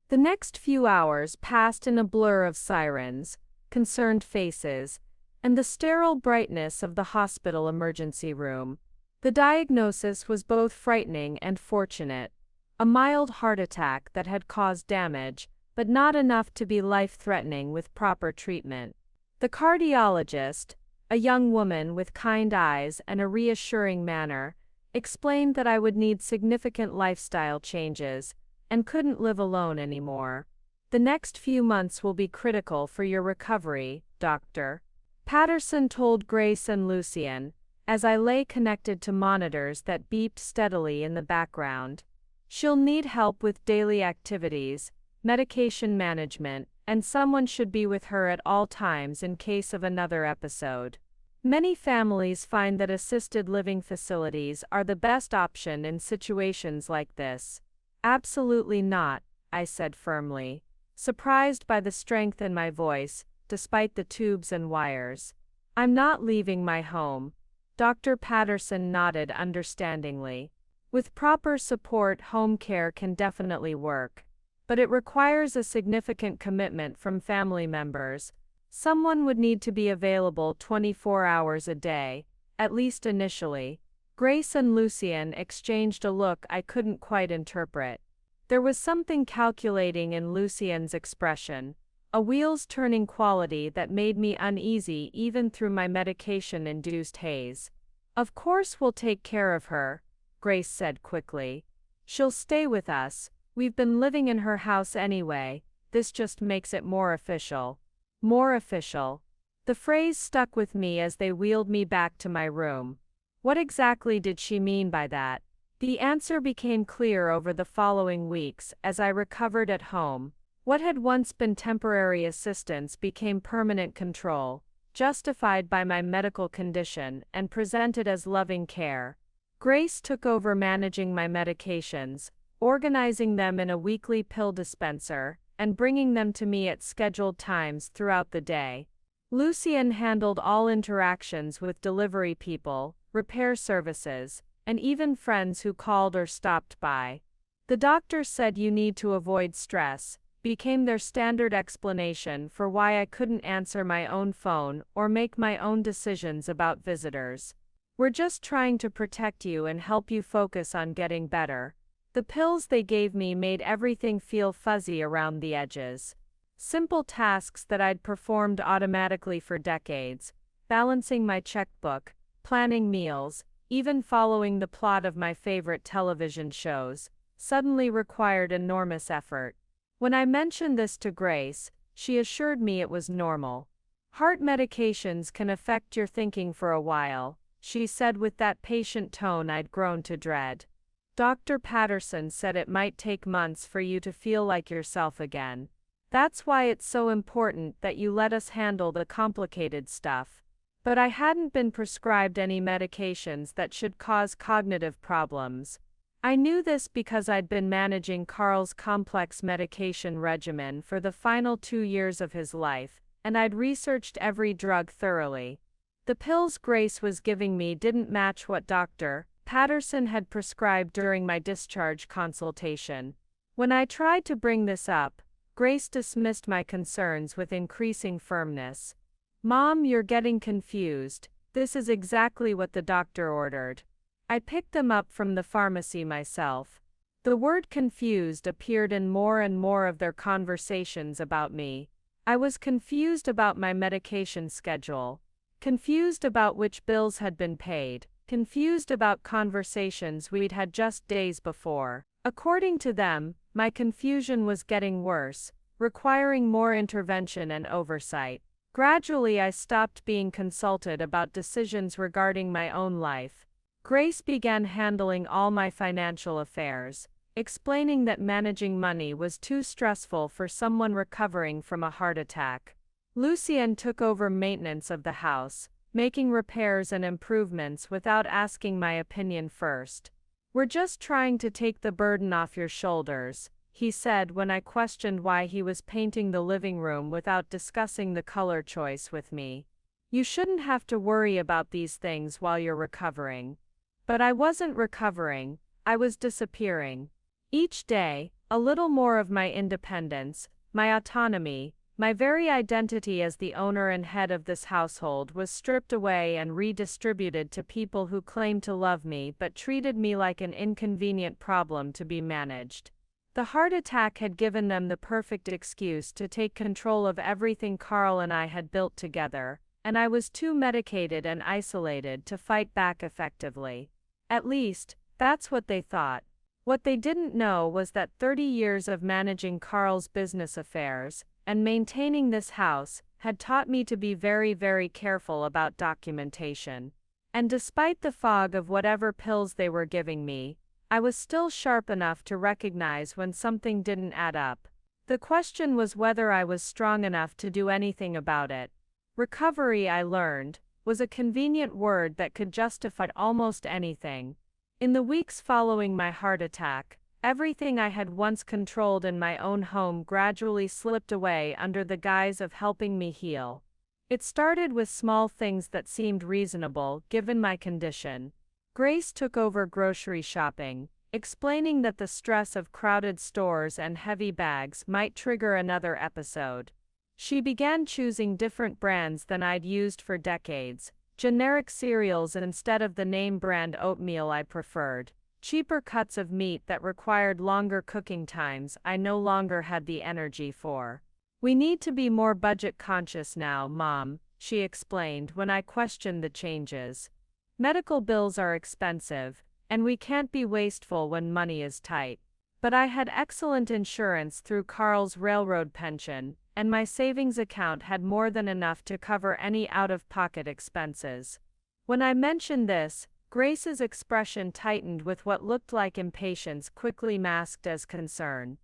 The next few hours passed in a blur of sirens, concerned faces, and the sterile brightness of the hospital emergency room. The diagnosis was both frightening and fortunate. A mild heart attack that had caused damage, but not enough to be life-threatening with proper treatment. The cardiologist, a young woman with kind eyes and a reassuring manner, explained that I would need significant lifestyle changes and couldn't live alone anymore. "The next few months will be critical for your recovery, Dr. Patterson told Grace and Lucien, as I lay connected to monitors that beeped steadily in the background. "She'll need help with daily activities, medication management, and someone should be with her at all times in case of another episode." Many families find that assisted living facilities are the best option in situations like this. "Absolutely not," I said firmly, surprised by the strength in my voice, despite the tubes and wires. "I'm not leaving my home." Dr. Patterson nodded understandingly. With proper support, home care can definitely work. But it requires a significant commitment from family members. Someone would need to be available 24 hours a day, at least initially. Grace and Lucien exchanged a look I couldn't quite interpret. There was something calculating in Lucien's expression, a wheels-turning quality that made me uneasy even through my medication-induced haze. "Of course we'll take care of her," Grace said quickly. "She'll stay with us. We've been living in her house anyway. This just makes it more official." More official. The phrase stuck with me as they wheeled me back to my room. What exactly did she mean by that? The answer became clear over the following weeks as I recovered at home. What had once been temporary assistance became permanent control, justified by my medical condition and presented as loving care. Grace took over managing my medications, organizing them in a weekly pill dispenser, and bringing them to me at scheduled times throughout the day. Lucien handled all interactions with delivery people, repair services, and even friends who called or stopped by. "The doctor said you need to avoid stress," became their standard explanation for why I couldn't answer my own phone or make my own decisions about visitors. "We're just trying to protect you and help you focus on getting better." The pills they gave me made everything feel fuzzy around the edges. Simple tasks that I'd performed automatically for decades, balancing my checkbook, planning meals, even following the plot of my favorite television shows, suddenly required enormous effort. When I mentioned this to Grace, she assured me it was normal. "Heart medications can affect your thinking for a while," she said with that patient tone I'd grown to dread. "Dr. Patterson said it might take months for you to feel like yourself again. That's why it's so important that you let us handle the complicated stuff." But I hadn't been prescribed any medications that should cause cognitive problems. I knew this because I'd been managing Carl's complex medication regimen for the final 2 years of his life, and I'd researched every drug thoroughly. The pills Grace was giving me didn't match what Dr. Patterson had prescribed during my discharge consultation. When I tried to bring this up, Grace dismissed my concerns with increasing firmness. "Mom, you're getting confused. This is exactly what the doctor ordered." I picked them up from the pharmacy myself. The word confused appeared in more and more of their conversations about me. I was confused about my medication schedule, confused about which bills had been paid, confused about conversations we'd had just days before. According to them, my confusion was getting worse, requiring more intervention and oversight. Gradually, I stopped being consulted about decisions regarding my own life. Grace began handling all my financial affairs, explaining that managing money was too stressful for someone recovering from a heart attack. Lucien took over maintenance of the house, making repairs and improvements without asking my opinion first. "We're just trying to take the burden off your shoulders," he said when I questioned why he was painting the living room without discussing the color choice with me. "You shouldn't have to worry about these things while you're recovering." But I wasn't recovering, I was disappearing. Each day, a little more of my independence, my autonomy, my very identity as the owner and head of this household was stripped away and redistributed to people who claimed to love me but treated me like an inconvenient problem to be managed. The heart attack had given them the perfect excuse to take control of everything Carl and I had built together, and I was too medicated and isolated to fight back effectively. At least, that's what they thought. What they didn't know was that 30 years of managing Carl's business affairs and maintaining this house had taught me to be very, very careful about documentation. And despite the fog of whatever pills they were giving me, I was still sharp enough to recognize when something didn't add up. The question was whether I was strong enough to do anything about it. Recovery, I learned, was a convenient word that could justify almost anything. In the weeks following my heart attack, everything I had once controlled in my own home gradually slipped away under the guise of helping me heal. It started with small things that seemed reasonable given my condition. Grace took over grocery shopping, explaining that the stress of crowded stores and heavy bags might trigger another episode. She began choosing different brands than I'd used for decades, generic cereals instead of the name brand oatmeal I preferred, cheaper cuts of meat that required longer cooking times I no longer had the energy for. "We need to be more budget conscious now, Mom," she explained when I questioned the changes. "Medical bills are expensive, and we can't be wasteful when money is tight." But I had excellent insurance through Carl's railroad pension, and my savings account had more than enough to cover any out-of-pocket expenses. When I mentioned this, Grace's expression tightened with what looked like impatience quickly masked as concern.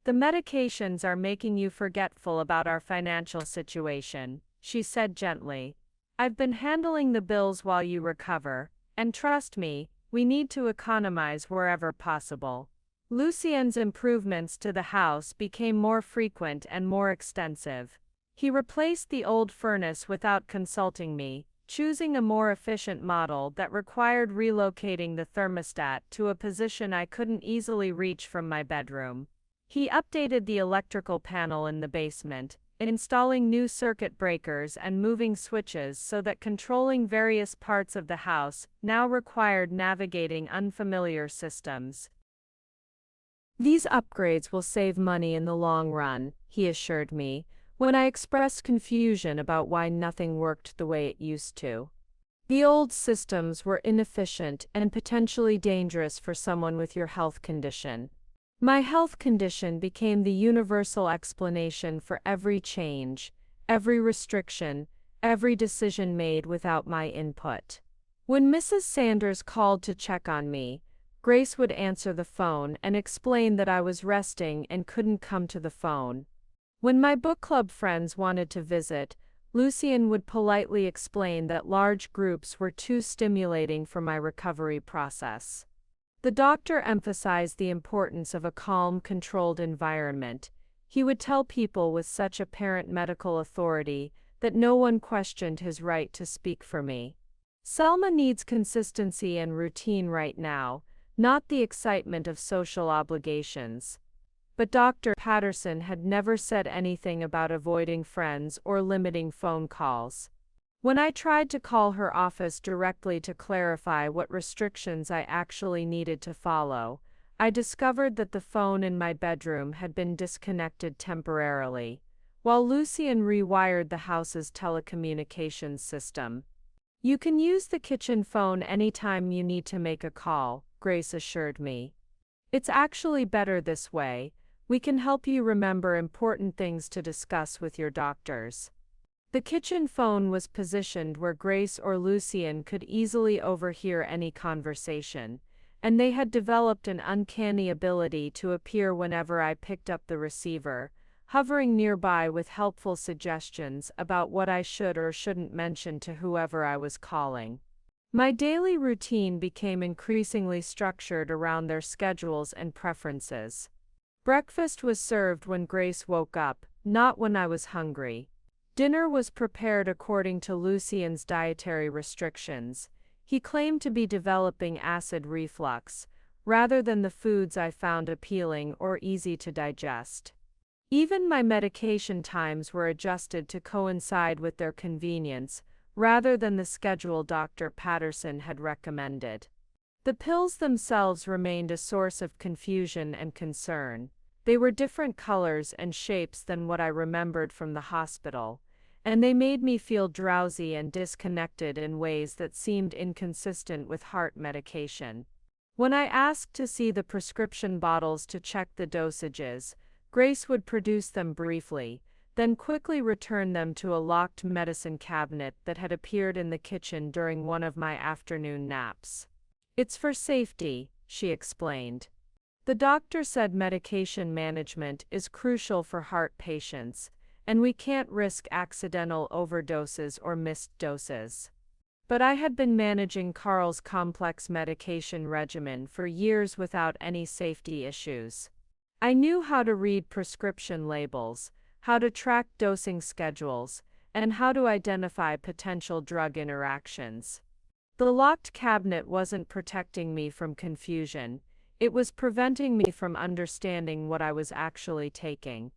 "The medications are making you forgetful about our financial situation," she said gently. "I've been handling the bills while you recover, and trust me, we need to economize wherever possible." Lucien's improvements to the house became more frequent and more extensive. He replaced the old furnace without consulting me, choosing a more efficient model that required relocating the thermostat to a position I couldn't easily reach from my bedroom. He updated the electrical panel in the basement, installing new circuit breakers and moving switches so that controlling various parts of the house now required navigating unfamiliar systems. "These upgrades will save money in the long run," he assured me, when I expressed confusion about why nothing worked the way it used to. "The old systems were inefficient and potentially dangerous for someone with your health condition." My health condition became the universal explanation for every change, every restriction, every decision made without my input. When Mrs. Sanders called to check on me, Grace would answer the phone and explain that I was resting and couldn't come to the phone. When my book club friends wanted to visit, Lucien would politely explain that large groups were too stimulating for my recovery process. The doctor emphasized the importance of a calm, controlled environment. He would tell people with such apparent medical authority that no one questioned his right to speak for me. "Selma needs consistency and routine right now, not the excitement of social obligations." But Dr. Patterson had never said anything about avoiding friends or limiting phone calls. When I tried to call her office directly to clarify what restrictions I actually needed to follow, I discovered that the phone in my bedroom had been disconnected temporarily, while Lucien rewired the house's telecommunications system. "You can use the kitchen phone anytime you need to make a call," Grace assured me. "It's actually better this way. We can help you remember important things to discuss with your doctors." The kitchen phone was positioned where Grace or Lucien could easily overhear any conversation, and they had developed an uncanny ability to appear whenever I picked up the receiver, hovering nearby with helpful suggestions about what I should or shouldn't mention to whoever I was calling. My daily routine became increasingly structured around their schedules and preferences. Breakfast was served when Grace woke up, not when I was hungry. Dinner was prepared according to Lucien's dietary restrictions. He claimed to be developing acid reflux, rather than the foods I found appealing or easy to digest. Even my medication times were adjusted to coincide with their convenience, rather than the schedule Dr. Patterson had recommended. The pills themselves remained a source of confusion and concern. They were different colors and shapes than what I remembered from the hospital, and they made me feel drowsy and disconnected in ways that seemed inconsistent with heart medication. When I asked to see the prescription bottles to check the dosages, Grace would produce them briefly, then quickly return them to a locked medicine cabinet that had appeared in the kitchen during one of my afternoon naps. "It's for safety," she explained. "The doctor said medication management is crucial for heart patients, and we can't risk accidental overdoses or missed doses." But I had been managing Carl's complex medication regimen for years without any safety issues. I knew how to read prescription labels, how to track dosing schedules, and how to identify potential drug interactions. The locked cabinet wasn't protecting me from confusion, it was preventing me from understanding what I was actually taking.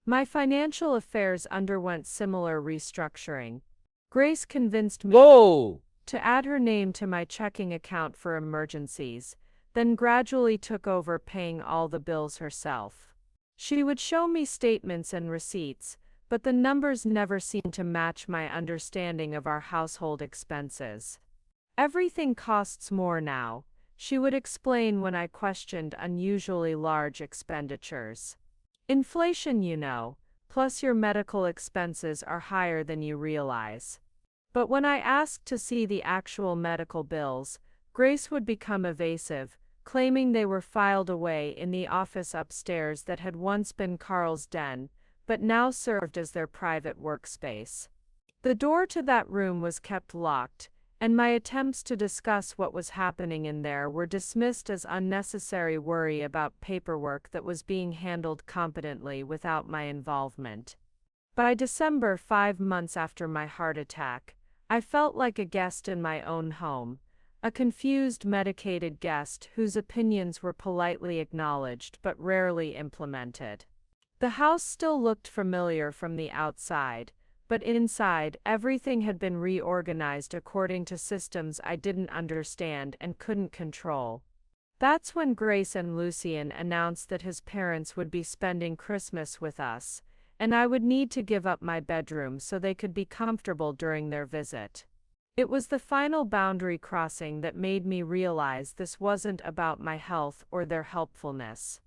My financial affairs underwent similar restructuring. Grace convinced me
Whoa!
to add her name to my checking account for emergencies, then gradually took over paying all the bills herself. She would show me statements and receipts, but the numbers never seemed to match my understanding of our household expenses. Everything costs more now, she would explain when I questioned unusually large expenditures. Inflation, you know, plus your medical expenses are higher than you realize. But when I asked to see the actual medical bills, Grace would become evasive, claiming they were filed away in the office upstairs that had once been Carl's den, but now served as their private workspace. The door to that room was kept locked, and my attempts to discuss what was happening in there were dismissed as unnecessary worry about paperwork that was being handled competently without my involvement. By December, 5 months after my heart attack, I felt like a guest in my own home, a confused, medicated guest whose opinions were politely acknowledged but rarely implemented. The house still looked familiar from the outside, but inside, everything had been reorganized according to systems I didn't understand and couldn't control. That's when Grace and Lucien announced that his parents would be spending Christmas with us, and I would need to give up my bedroom so they could be comfortable during their visit. It was the final boundary crossing that made me realize this wasn't about my health or their helpfulness.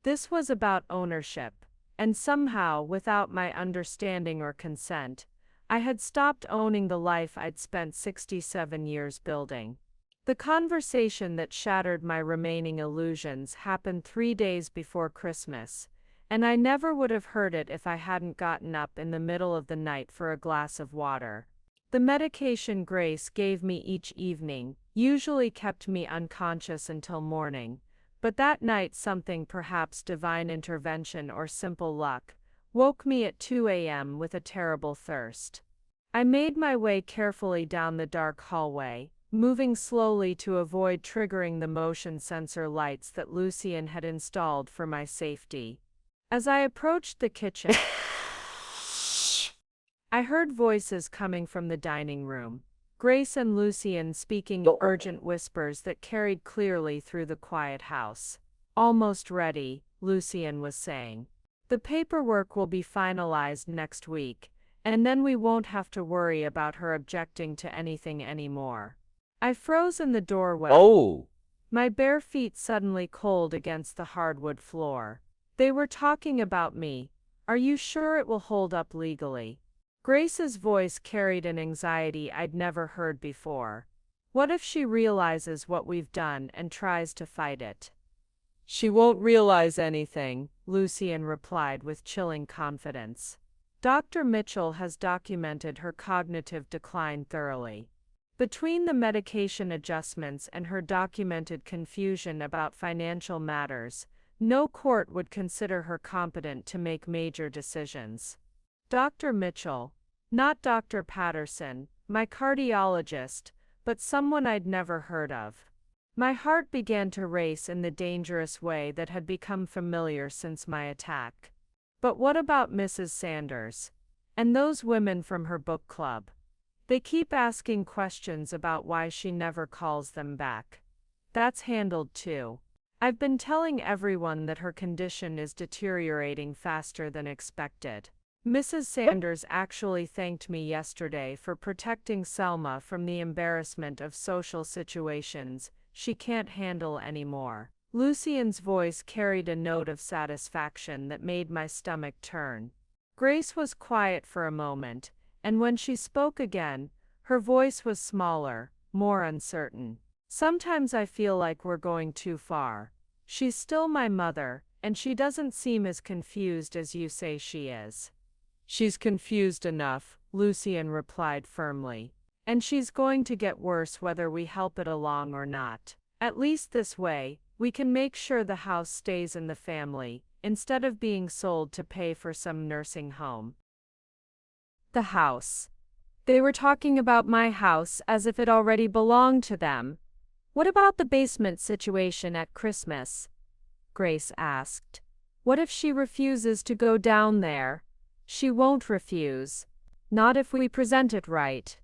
This was about ownership, and somehow, without my understanding or consent, I had stopped owning the life I'd spent 67 years building. The conversation that shattered my remaining illusions happened 3 days before Christmas, and I never would have heard it if I hadn't gotten up in the middle of the night for a glass of water. The medication Grace gave me each evening usually kept me unconscious until morning, but that night something, perhaps divine intervention or simple luck, woke me at 2 a.m. with a terrible thirst. I made my way carefully down the dark hallway, moving slowly to avoid triggering the motion sensor lights that Lucien had installed for my safety. As I approached the kitchen, I heard voices coming from the dining room, Grace and Lucien speaking in urgent whispers that carried clearly through the quiet house. "Almost ready," Lucien was saying. "The paperwork will be finalized next week, and then we won't have to worry about her objecting to anything anymore." I froze in the doorway,
Oh!
my bare feet suddenly cold against the hardwood floor. "They were talking about me. Are you sure it will hold up legally?" Grace's voice carried an anxiety I'd never heard before. "What if she realizes what we've done and tries to fight it?" "She won't realize anything," Lucien replied with chilling confidence. "Dr. Mitchell has documented her cognitive decline thoroughly. Between the medication adjustments and her documented confusion about financial matters, no court would consider her competent to make major decisions." Dr. Mitchell, not Dr. Patterson, my cardiologist, but someone I'd never heard of. My heart began to race in the dangerous way that had become familiar since my attack. But what about Mrs. Sanders? And those women from her book club? They keep asking questions about why she never calls them back. That's handled too. I've been telling everyone that her condition is deteriorating faster than expected. Mrs. Sanders actually thanked me yesterday for protecting Selma from the embarrassment of social situations she can't handle anymore. Lucien's voice carried a note of satisfaction that made my stomach turn. Grace was quiet for a moment, and when she spoke again, her voice was smaller, more uncertain. "Sometimes I feel like we're going too far. She's still my mother, and she doesn't seem as confused as you say she is." "She's confused enough," Lucien replied firmly. "And she's going to get worse whether we help it along or not. At least this way, we can make sure the house stays in the family, instead of being sold to pay for some nursing home." The house. They were talking about my house as if it already belonged to them. What about the basement situation at Christmas? Grace asked. What if she refuses to go down there? She won't refuse. Not if we present it right.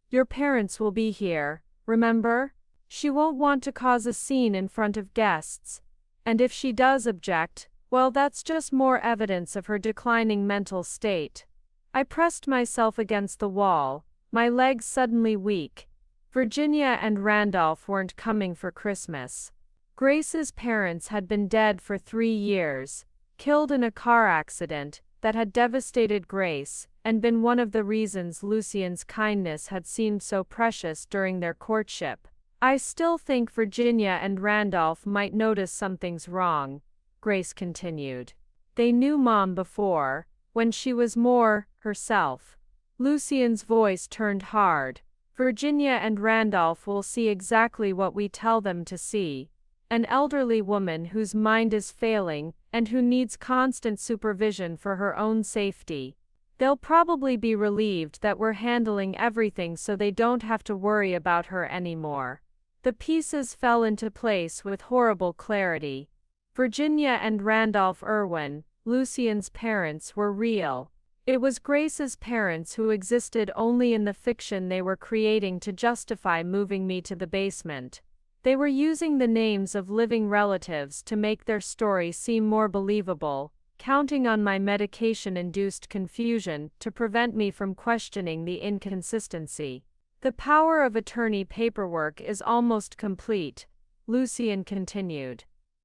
Your parents will be here, remember? She won't want to cause a scene in front of guests. And if she does object, well, that's just more evidence of her declining mental state. I pressed myself against the wall, my legs suddenly weak. Virginia and Randolph weren't coming for Christmas. Grace's parents had been dead for 3 years, killed in a car accident that had devastated Grace, and been one of the reasons Lucien's kindness had seemed so precious during their courtship. I still think Virginia and Randolph might notice something's wrong, Grace continued. They knew Mom before, when she was more herself. Lucien's voice turned hard. Virginia and Randolph will see exactly what we tell them to see. An elderly woman whose mind is failing, and who needs constant supervision for her own safety. They'll probably be relieved that we're handling everything so they don't have to worry about her anymore. The pieces fell into place with horrible clarity. Virginia and Randolph Irwin, Lucien's parents, were real. It was Grace's parents who existed only in the fiction they were creating to justify moving me to the basement. They were using the names of living relatives to make their story seem more believable, counting on my medication-induced confusion to prevent me from questioning the inconsistency. The power of attorney paperwork is almost complete, Lucien continued.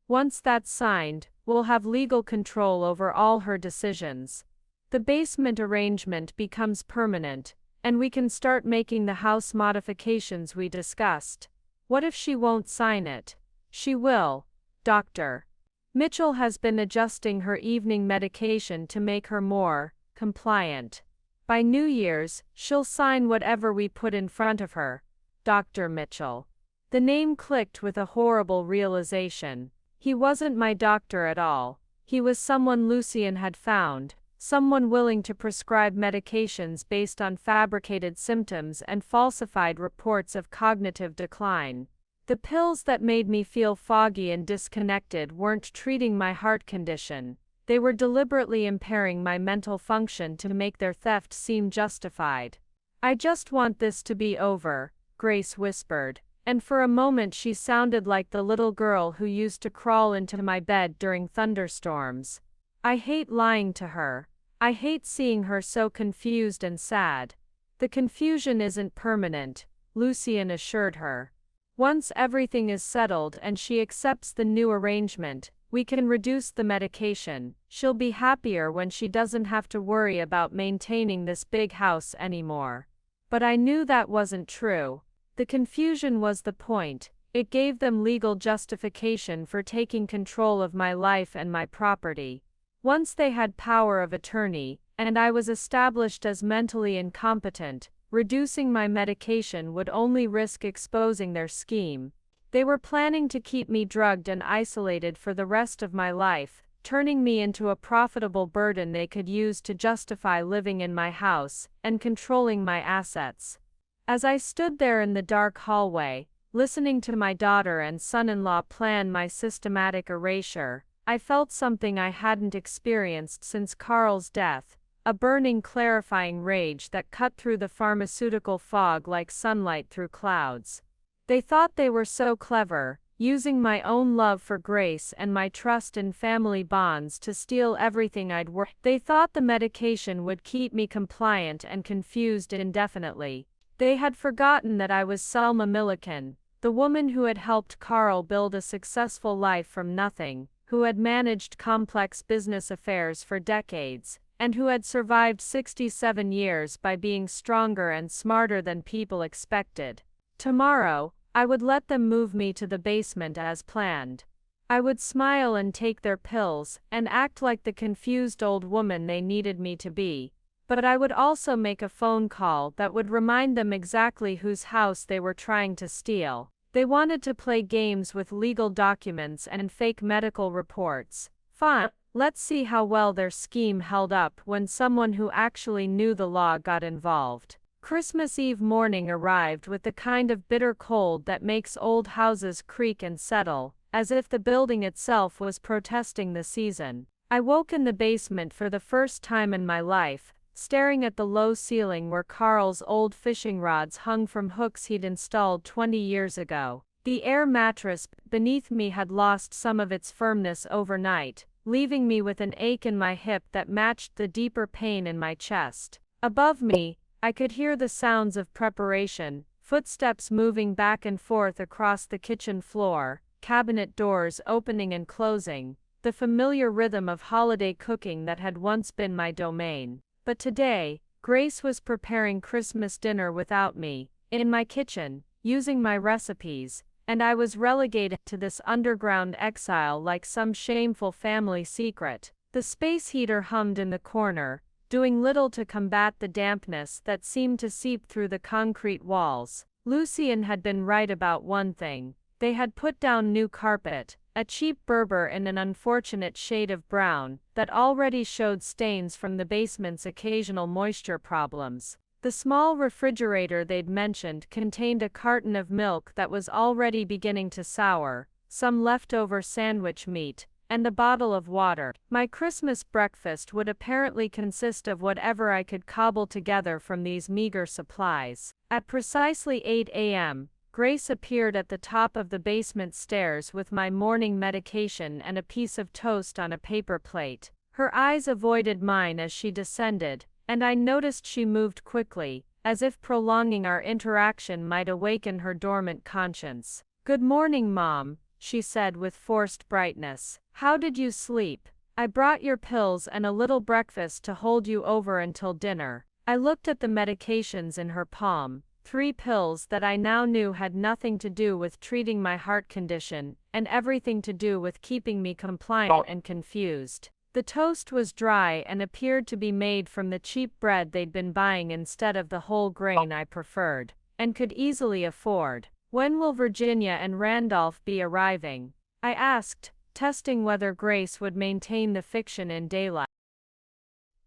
Once that's signed, we'll have legal control over all her decisions. The basement arrangement becomes permanent, and we can start making the house modifications we discussed. What if she won't sign it? She will, Doctor. Mitchell has been adjusting her evening medication to make her more compliant. By New Year's, she'll sign whatever we put in front of her. Dr. Mitchell. The name clicked with a horrible realization. He wasn't my doctor at all. He was someone Lucien had found, someone willing to prescribe medications based on fabricated symptoms and falsified reports of cognitive decline. The pills that made me feel foggy and disconnected weren't treating my heart condition. They were deliberately impairing my mental function to make their theft seem justified. I just want this to be over, Grace whispered, and for a moment she sounded like the little girl who used to crawl into my bed during thunderstorms. I hate lying to her. I hate seeing her so confused and sad. The confusion isn't permanent, Lucien assured her. Once everything is settled and she accepts the new arrangement, we can reduce the medication. She'll be happier when she doesn't have to worry about maintaining this big house anymore. But I knew that wasn't true. The confusion was the point. It gave them legal justification for taking control of my life and my property. Once they had power of attorney, and I was established as mentally incompetent, reducing my medication would only risk exposing their scheme. They were planning to keep me drugged and isolated for the rest of my life, turning me into a profitable burden they could use to justify living in my house and controlling my assets. As I stood there in the dark hallway, listening to my daughter and son-in-law plan my systematic erasure, I felt something I hadn't experienced since Carl's death, a burning, clarifying rage that cut through the pharmaceutical fog like sunlight through clouds. They thought they were so clever, using my own love for Grace and my trust in family bonds to steal everything I'd worked. They thought the medication would keep me compliant and confused indefinitely. They had forgotten that I was Selma Milliken, the woman who had helped Carl build a successful life from nothing, who had managed complex business affairs for decades, and who had survived 67 years by being stronger and smarter than people expected. Tomorrow, I would let them move me to the basement as planned. I would smile and take their pills, and act like the confused old woman they needed me to be. But I would also make a phone call that would remind them exactly whose house they were trying to steal. They wanted to play games with legal documents and fake medical reports. Fine, let's see how well their scheme held up when someone who actually knew the law got involved. Christmas Eve morning arrived with the kind of bitter cold that makes old houses creak and settle, as if the building itself was protesting the season. I woke in the basement for the first time in my life, staring at the low ceiling where Carl's old fishing rods hung from hooks he'd installed 20 years ago. The air mattress beneath me had lost some of its firmness overnight, leaving me with an ache in my hip that matched the deeper pain in my chest. Above me, I could hear the sounds of preparation, footsteps moving back and forth across the kitchen floor, cabinet doors opening and closing, the familiar rhythm of holiday cooking that had once been my domain. But today, Grace was preparing Christmas dinner without me, in my kitchen, using my recipes, and I was relegated to this underground exile like some shameful family secret. The space heater hummed in the corner, doing little to combat the dampness that seemed to seep through the concrete walls. Lucien had been right about one thing. They had put down new carpet, a cheap Berber in an unfortunate shade of brown, that already showed stains from the basement's occasional moisture problems. The small refrigerator they'd mentioned contained a carton of milk that was already beginning to sour, some leftover sandwich meat, and a bottle of water. My Christmas breakfast would apparently consist of whatever I could cobble together from these meager supplies. At precisely 8 a.m., Grace appeared at the top of the basement stairs with my morning medication and a piece of toast on a paper plate. Her eyes avoided mine as she descended, and I noticed she moved quickly, as if prolonging our interaction might awaken her dormant conscience. "Good morning, Mom," she said with forced brightness. "How did you sleep? I brought your pills and a little breakfast to hold you over until dinner." I looked at the medications in her palm. 3 pills that I now knew had nothing to do with treating my heart condition, and everything to do with keeping me compliant and confused. The toast was dry and appeared to be made from the cheap bread they'd been buying instead of the whole grain I preferred, and could easily afford. "When will Virginia and Randolph be arriving?" I asked, testing whether Grace would maintain the fiction in daylight.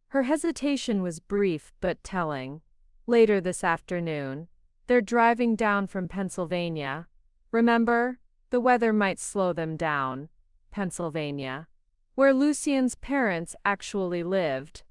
Her hesitation was brief but telling. "Later this afternoon. They're driving down from Pennsylvania. Remember? The weather might slow them down." Pennsylvania, where Lucien's parents actually lived.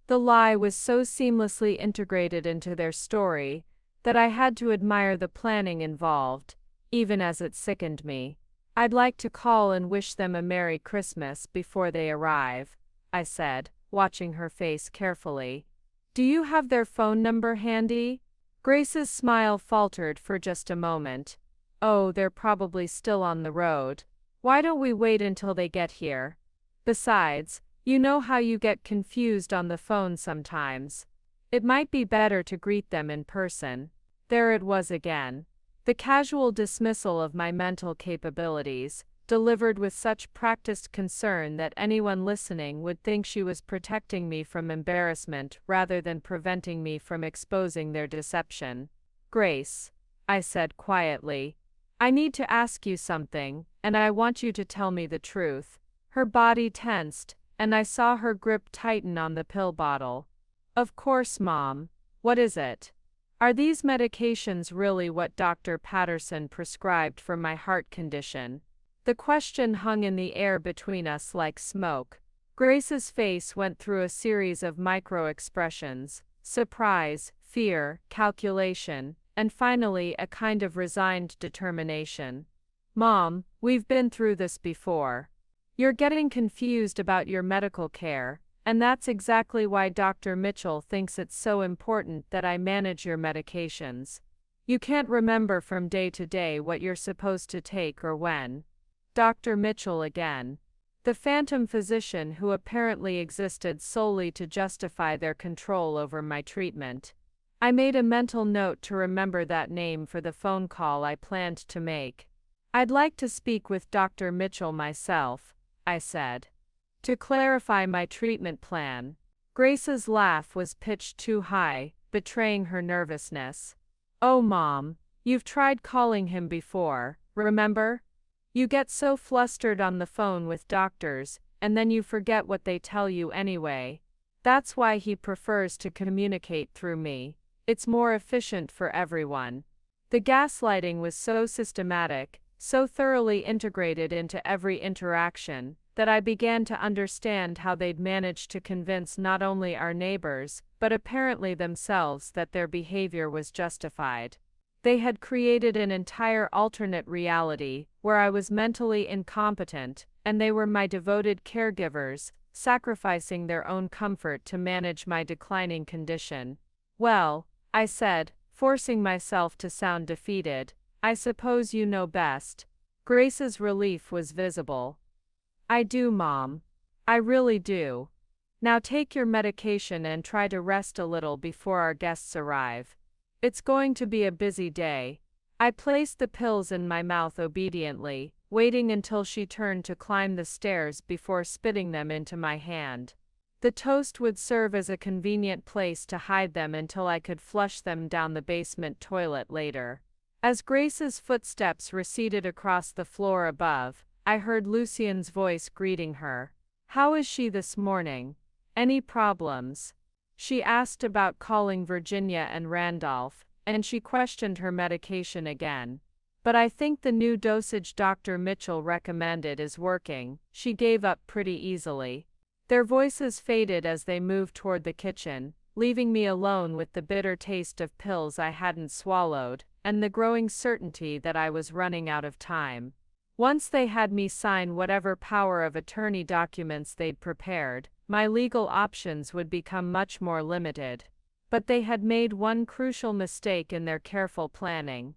The lie was so seamlessly integrated into their story that I had to admire the planning involved, even as it sickened me. "I'd like to call and wish them a Merry Christmas before they arrive," I said, watching her face carefully. "Do you have their phone number handy?" Grace's smile faltered for just a moment. "Oh, they're probably still on the road. Why don't we wait until they get here? Besides, you know how you get confused on the phone sometimes. It might be better to greet them in person." There it was again. The casual dismissal of my mental capabilities, delivered with such practiced concern that anyone listening would think she was protecting me from embarrassment rather than preventing me from exposing their deception. "Grace," I said quietly, "I need to ask you something, and I want you to tell me the truth." Her body tensed, and I saw her grip tighten on the pill bottle. "Of course, Mom. What is it? Are these medications really what Dr. Patterson prescribed for my heart condition?" The question hung in the air between us like smoke. Grace's face went through a series of micro-expressions: surprise, fear, calculation, and finally a kind of resigned determination. "Mom, we've been through this before. You're getting confused about your medical care, and that's exactly why Dr. Mitchell thinks it's so important that I manage your medications. You can't remember from day to day what you're supposed to take or when." Dr. Mitchell again. The phantom physician who apparently existed solely to justify their control over my treatment. I made a mental note to remember that name for the phone call I planned to make. "I'd like to speak with Dr. Mitchell myself," I said, "to clarify my treatment plan." Grace's laugh was pitched too high, betraying her nervousness. "Oh, Mom, you've tried calling him before, remember? You get so flustered on the phone with doctors, and then you forget what they tell you anyway. That's why he prefers to communicate through me. It's more efficient for everyone. The gaslighting was so systematic, so thoroughly integrated into every interaction, that I began to understand how they'd managed to convince not only our neighbors, but apparently themselves that their behavior was justified. They had created an entire alternate reality, where I was mentally incompetent, and they were my devoted caregivers, sacrificing their own comfort to manage my declining condition. "Well," I said, forcing myself to sound defeated, "I suppose you know best." Grace's relief was visible. "I do, Mom. I really do. Now take your medication and try to rest a little before our guests arrive. It's going to be a busy day." I placed the pills in my mouth obediently, waiting until she turned to climb the stairs before spitting them into my hand. The toast would serve as a convenient place to hide them until I could flush them down the basement toilet later. As Grace's footsteps receded across the floor above, I heard Lucien's voice greeting her. "How is she this morning? Any problems?" She asked about calling Virginia and Randolph, and she questioned her medication again. "But I think the new dosage Dr. Mitchell recommended is working." She gave up pretty easily. Their voices faded as they moved toward the kitchen, leaving me alone with the bitter taste of pills I hadn't swallowed, and the growing certainty that I was running out of time. Once they had me sign whatever power of attorney documents they'd prepared, my legal options would become much more limited. But they had made one crucial mistake in their careful planning.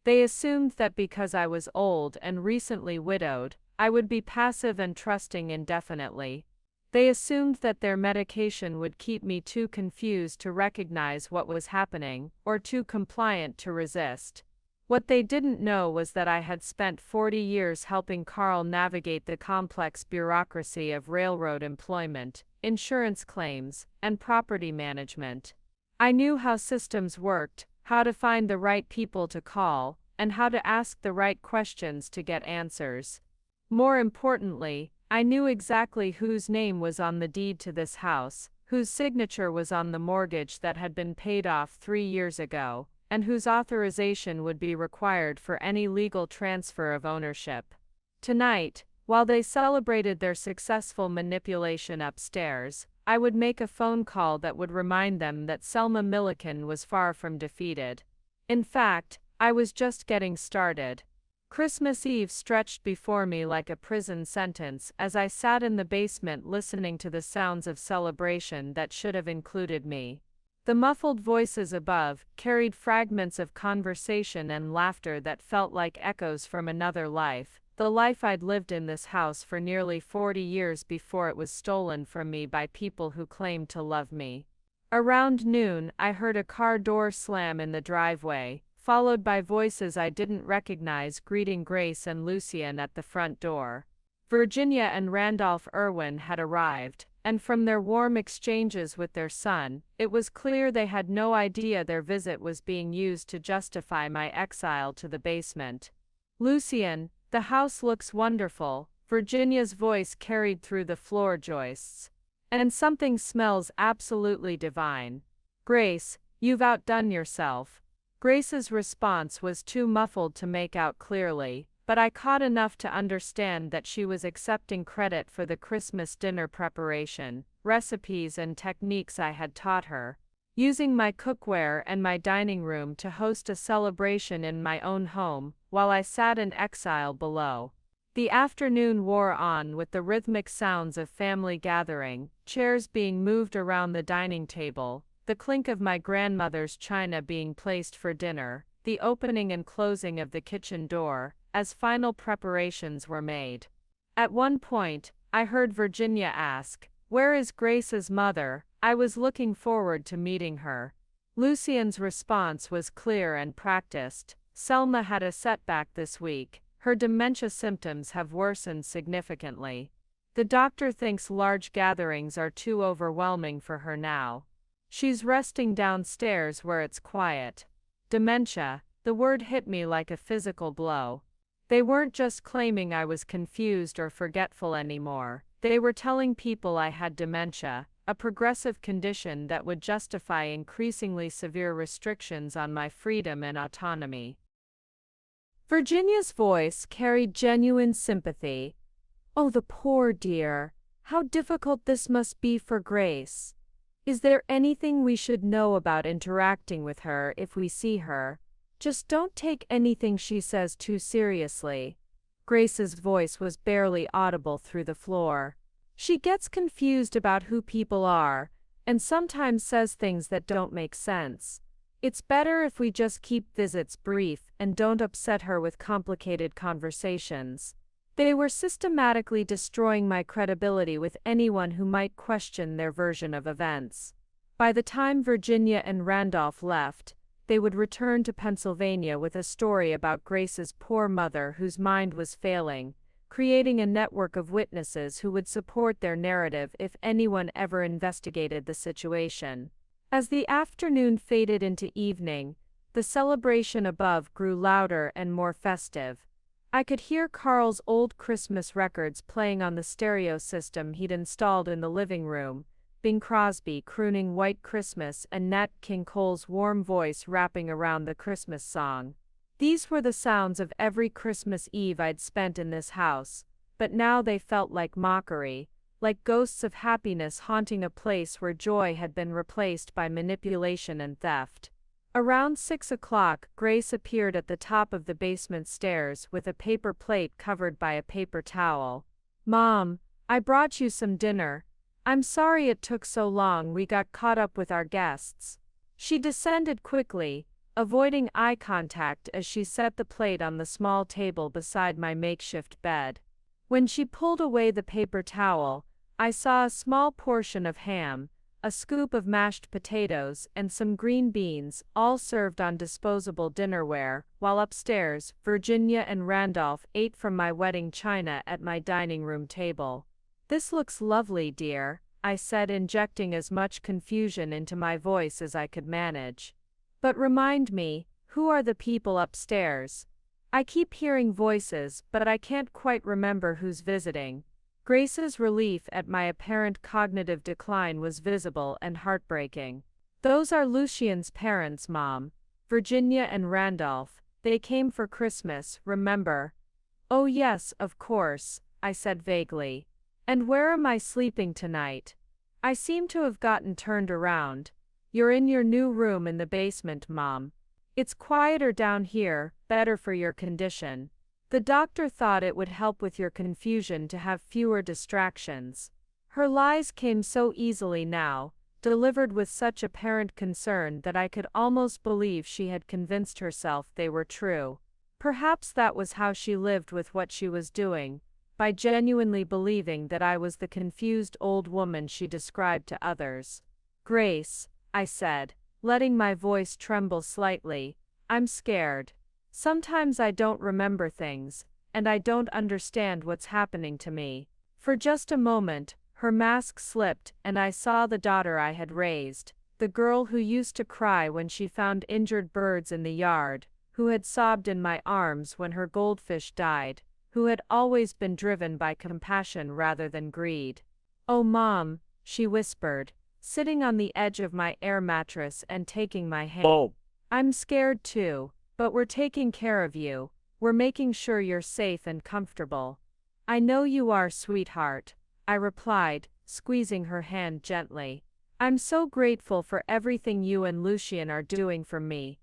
They assumed that because I was old and recently widowed, I would be passive and trusting indefinitely. They assumed that their medication would keep me too confused to recognize what was happening, or too compliant to resist. What they didn't know was that I had spent 40 years helping Carl navigate the complex bureaucracy of railroad employment, insurance claims, and property management. I knew how systems worked, how to find the right people to call, and how to ask the right questions to get answers. More importantly, I knew exactly whose name was on the deed to this house, whose signature was on the mortgage that had been paid off 3 years ago, and whose authorization would be required for any legal transfer of ownership. Tonight, while they celebrated their successful manipulation upstairs, I would make a phone call that would remind them that Selma Milliken was far from defeated. In fact, I was just getting started. Christmas Eve stretched before me like a prison sentence as I sat in the basement listening to the sounds of celebration that should have included me. The muffled voices above carried fragments of conversation and laughter that felt like echoes from another life, the life I'd lived in this house for nearly 40 years before it was stolen from me by people who claimed to love me. Around noon, I heard a car door slam in the driveway, followed by voices I didn't recognize greeting Grace and Lucien at the front door. Virginia and Randolph Irwin had arrived, and from their warm exchanges with their son, it was clear they had no idea their visit was being used to justify my exile to the basement. "Lucien, the house looks wonderful," Virginia's voice carried through the floor joists. "And something smells absolutely divine. Grace, you've outdone yourself." Grace's response was too muffled to make out clearly, but I caught enough to understand that she was accepting credit for the Christmas dinner preparation, recipes and techniques I had taught her, using my cookware and my dining room to host a celebration in my own home, while I sat in exile below. The afternoon wore on with the rhythmic sounds of family gathering, chairs being moved around the dining table, the clink of my grandmother's china being placed for dinner, the opening and closing of the kitchen door, as final preparations were made. At one point, I heard Virginia ask, "Where is Grace's mother?" I was looking forward to meeting her. Lucien's response was clear and practiced. "Selma had a setback this week. Her dementia symptoms have worsened significantly. The doctor thinks large gatherings are too overwhelming for her now. She's resting downstairs where it's quiet." Dementia, the word hit me like a physical blow. They weren't just claiming I was confused or forgetful anymore. They were telling people I had dementia, a progressive condition that would justify increasingly severe restrictions on my freedom and autonomy. Virginia's voice carried genuine sympathy. "Oh, the poor dear. How difficult this must be for Grace. Is there anything we should know about interacting with her if we see her? Just don't take anything she says too seriously." Grace's voice was barely audible through the floor. "She gets confused about who people are, and sometimes says things that don't make sense. It's better if we just keep visits brief and don't upset her with complicated conversations." They were systematically destroying my credibility with anyone who might question their version of events. By the time Virginia and Randolph left, they would return to Pennsylvania with a story about Grace's poor mother whose mind was failing, creating a network of witnesses who would support their narrative if anyone ever investigated the situation. As the afternoon faded into evening, the celebration above grew louder and more festive. I could hear Carl's old Christmas records playing on the stereo system he'd installed in the living room, Bing Crosby crooning White Christmas and Nat King Cole's warm voice rapping around the Christmas song. These were the sounds of every Christmas Eve I'd spent in this house, but now they felt like mockery, like ghosts of happiness haunting a place where joy had been replaced by manipulation and theft. Around 6 o'clock, Grace appeared at the top of the basement stairs with a paper plate covered by a paper towel. "Mom, I brought you some dinner. I'm sorry it took so long, we got caught up with our guests." She descended quickly, avoiding eye contact as she set the plate on the small table beside my makeshift bed. When she pulled away the paper towel, I saw a small portion of ham, a scoop of mashed potatoes, and some green beans, all served on disposable dinnerware, while upstairs, Virginia and Randolph ate from my wedding china at my dining room table. "This looks lovely, dear," I said, injecting as much confusion into my voice as I could manage. "But remind me, who are the people upstairs? I keep hearing voices, but I can't quite remember who's visiting." Grace's relief at my apparent cognitive decline was visible and heartbreaking. "Those are Lucien's parents, Mom. Virginia and Randolph. They came for Christmas, remember?" "Oh yes, of course," I said vaguely. "And where am I sleeping tonight? I seem to have gotten turned around." "You're in your new room in the basement, Mom. It's quieter down here, better for your condition. The doctor thought it would help with your confusion to have fewer distractions." Her lies came so easily now, delivered with such apparent concern that I could almost believe she had convinced herself they were true. Perhaps that was how she lived with what she was doing, by genuinely believing that I was the confused old woman she described to others. "Grace," I said, letting my voice tremble slightly, "I'm scared. Sometimes I don't remember things, and I don't understand what's happening to me." For just a moment, her mask slipped and I saw the daughter I had raised, the girl who used to cry when she found injured birds in the yard, who had sobbed in my arms when her goldfish died, who had always been driven by compassion rather than greed. "Oh, Mom," she whispered, sitting on the edge of my air mattress and taking my hand.
Oh,
"I'm scared too. But we're taking care of you, we're making sure you're safe and comfortable." "I know you are, sweetheart," I replied, squeezing her hand gently. "I'm so grateful for everything you and Lucien are doing for me."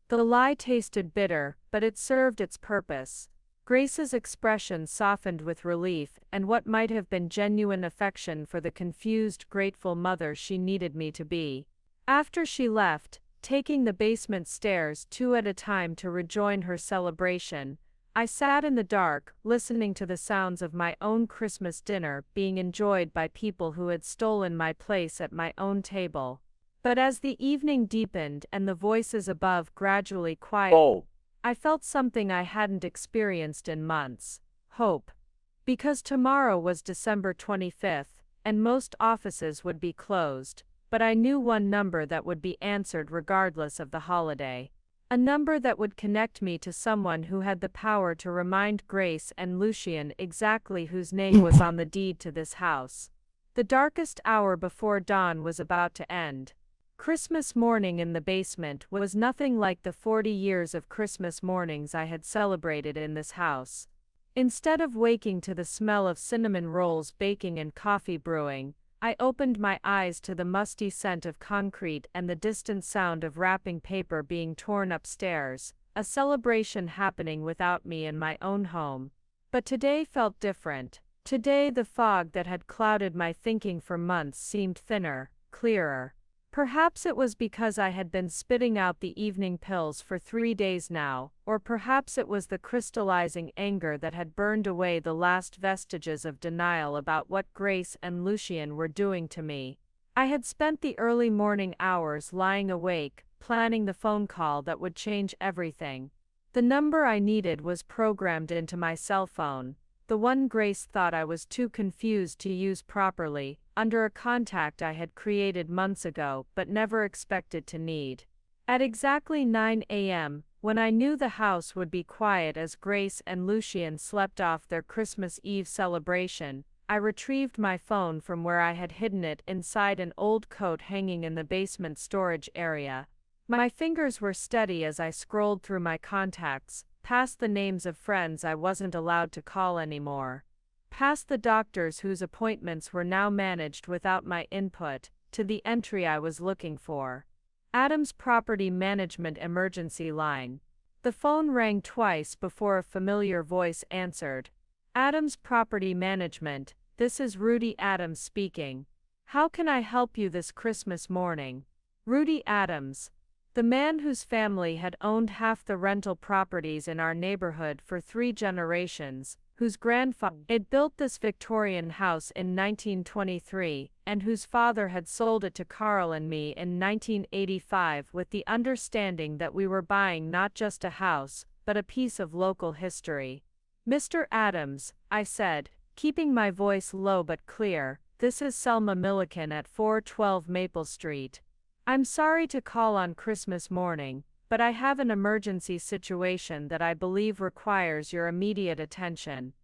The lie tasted bitter, but it served its purpose. Grace's expression softened with relief and what might have been genuine affection for the confused, grateful mother she needed me to be. After she left, taking the basement stairs 2 at a time to rejoin her celebration, I sat in the dark, listening to the sounds of my own Christmas dinner being enjoyed by people who had stolen my place at my own table. But as the evening deepened and the voices above gradually quieted,
oh,
I felt something I hadn't experienced in months: hope. Because tomorrow was December 25th, and most offices would be closed, but I knew one number that would be answered regardless of the holiday. A number that would connect me to someone who had the power to remind Grace and Lucien exactly whose name was on the deed to this house. The darkest hour before dawn was about to end. Christmas morning in the basement was nothing like the 40 years of Christmas mornings I had celebrated in this house. Instead of waking to the smell of cinnamon rolls baking and coffee brewing, I opened my eyes to the musty scent of concrete and the distant sound of wrapping paper being torn upstairs, a celebration happening without me in my own home. But today felt different. Today the fog that had clouded my thinking for months seemed thinner, clearer. Perhaps it was because I had been spitting out the evening pills for 3 days now, or perhaps it was the crystallizing anger that had burned away the last vestiges of denial about what Grace and Lucien were doing to me. I had spent the early morning hours lying awake, planning the phone call that would change everything. The number I needed was programmed into my cell phone, the one Grace thought I was too confused to use properly, under a contact I had created months ago but never expected to need. At exactly 9 a.m., when I knew the house would be quiet as Grace and Lucien slept off their Christmas Eve celebration, I retrieved my phone from where I had hidden it inside an old coat hanging in the basement storage area. My fingers were steady as I scrolled through my contacts, past the names of friends I wasn't allowed to call anymore, past the doctors whose appointments were now managed without my input, to the entry I was looking for. Adam's Property Management emergency line. The phone rang twice before a familiar voice answered. Adam's Property Management, this is Rudy Adams speaking. How can I help you this Christmas morning? Rudy Adams, the man whose family had owned half the rental properties in our neighborhood for 3 generations, whose grandfather had built this Victorian house in 1923, and whose father had sold it to Carl and me in 1985 with the understanding that we were buying not just a house, but a piece of local history. Mr. Adams, I said, keeping my voice low but clear, this is Selma Milliken at 412 Maple Street. I'm sorry to call on Christmas morning, but I have an emergency situation that I believe requires your immediate attention.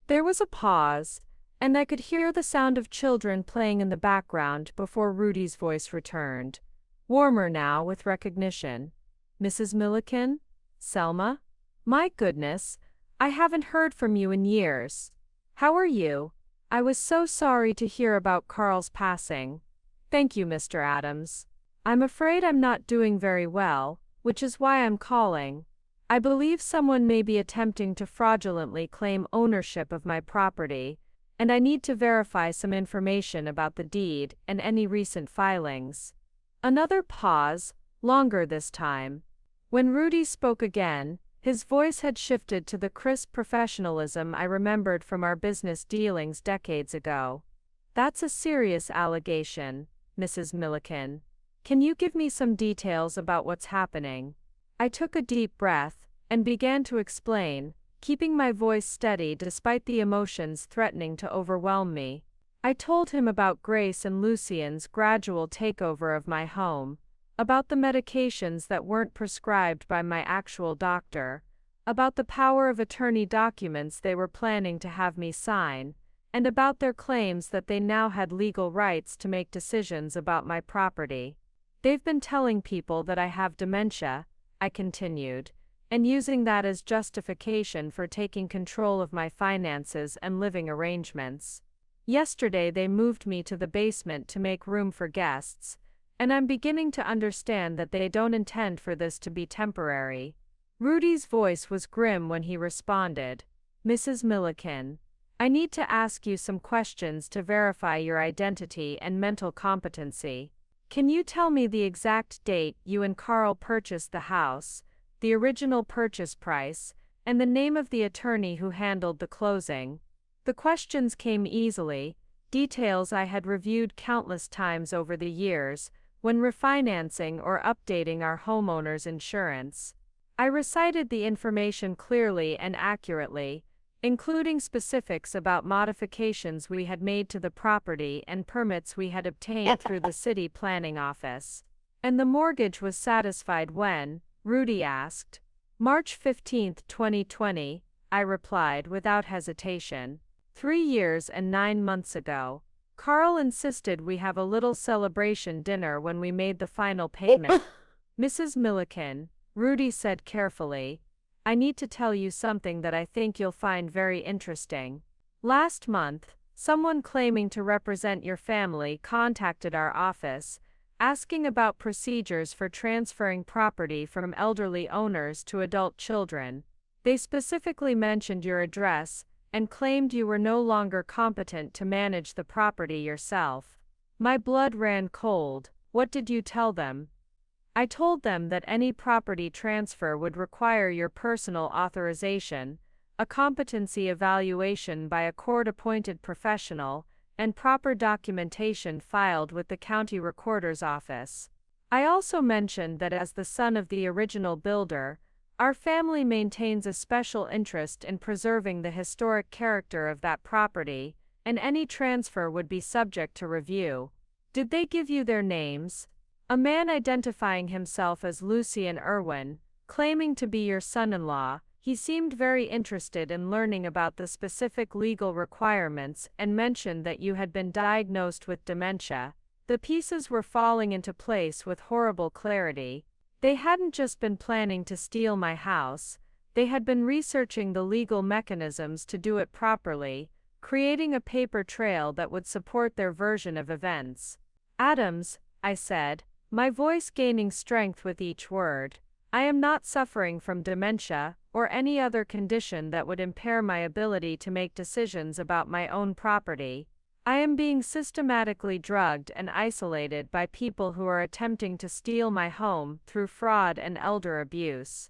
There was a pause, and I could hear the sound of children playing in the background before Rudy's voice returned, warmer now with recognition. Mrs. Milliken? Selma? My goodness, I haven't heard from you in years. How are you? I was so sorry to hear about Carl's passing. Thank you, Mr. Adams. I'm afraid I'm not doing very well, which is why I'm calling. I believe someone may be attempting to fraudulently claim ownership of my property, and I need to verify some information about the deed and any recent filings. Another pause, longer this time. When Rudy spoke again, his voice had shifted to the crisp professionalism I remembered from our business dealings decades ago. That's a serious allegation, Mrs. Milliken. Can you give me some details about what's happening? I took a deep breath and began to explain, keeping my voice steady despite the emotions threatening to overwhelm me. I told him about Grace and Lucien's gradual takeover of my home, about the medications that weren't prescribed by my actual doctor, about the power of attorney documents they were planning to have me sign, and about their claims that they now had legal rights to make decisions about my property. They've been telling people that I have dementia, I continued, and using that as justification for taking control of my finances and living arrangements. Yesterday they moved me to the basement to make room for guests, and I'm beginning to understand that they don't intend for this to be temporary. Rudy's voice was grim when he responded, Mrs. Milliken, I need to ask you some questions to verify your identity and mental competency. Can you tell me the exact date you and Carl purchased the house, the original purchase price, and the name of the attorney who handled the closing? The questions came easily, details I had reviewed countless times over the years, when refinancing or updating our homeowner's insurance. I recited the information clearly and accurately, including specifics about modifications we had made to the property and permits we had obtained through the city planning office. And the mortgage was satisfied when, Rudy asked. March 15, 2020, I replied without hesitation. 3 years and 9 months ago. Carl insisted we have a little celebration dinner when we made the final payment. Mrs. Milliken, Rudy said carefully, I need to tell you something that I think you'll find very interesting. Last month, someone claiming to represent your family contacted our office, asking about procedures for transferring property from elderly owners to adult children. They specifically mentioned your address and claimed you were no longer competent to manage the property yourself. My blood ran cold. What did you tell them? I told them that any property transfer would require your personal authorization, a competency evaluation by a court-appointed professional, and proper documentation filed with the county recorder's office. I also mentioned that as the son of the original builder, our family maintains a special interest in preserving the historic character of that property, and any transfer would be subject to review. Did they give you their names? A man identifying himself as Lucien Irwin, claiming to be your son-in-law, he seemed very interested in learning about the specific legal requirements and mentioned that you had been diagnosed with dementia. The pieces were falling into place with horrible clarity. They hadn't just been planning to steal my house, they had been researching the legal mechanisms to do it properly, creating a paper trail that would support their version of events. Adams, I said, my voice gaining strength with each word, I am not suffering from dementia or any other condition that would impair my ability to make decisions about my own property. I am being systematically drugged and isolated by people who are attempting to steal my home through fraud and elder abuse.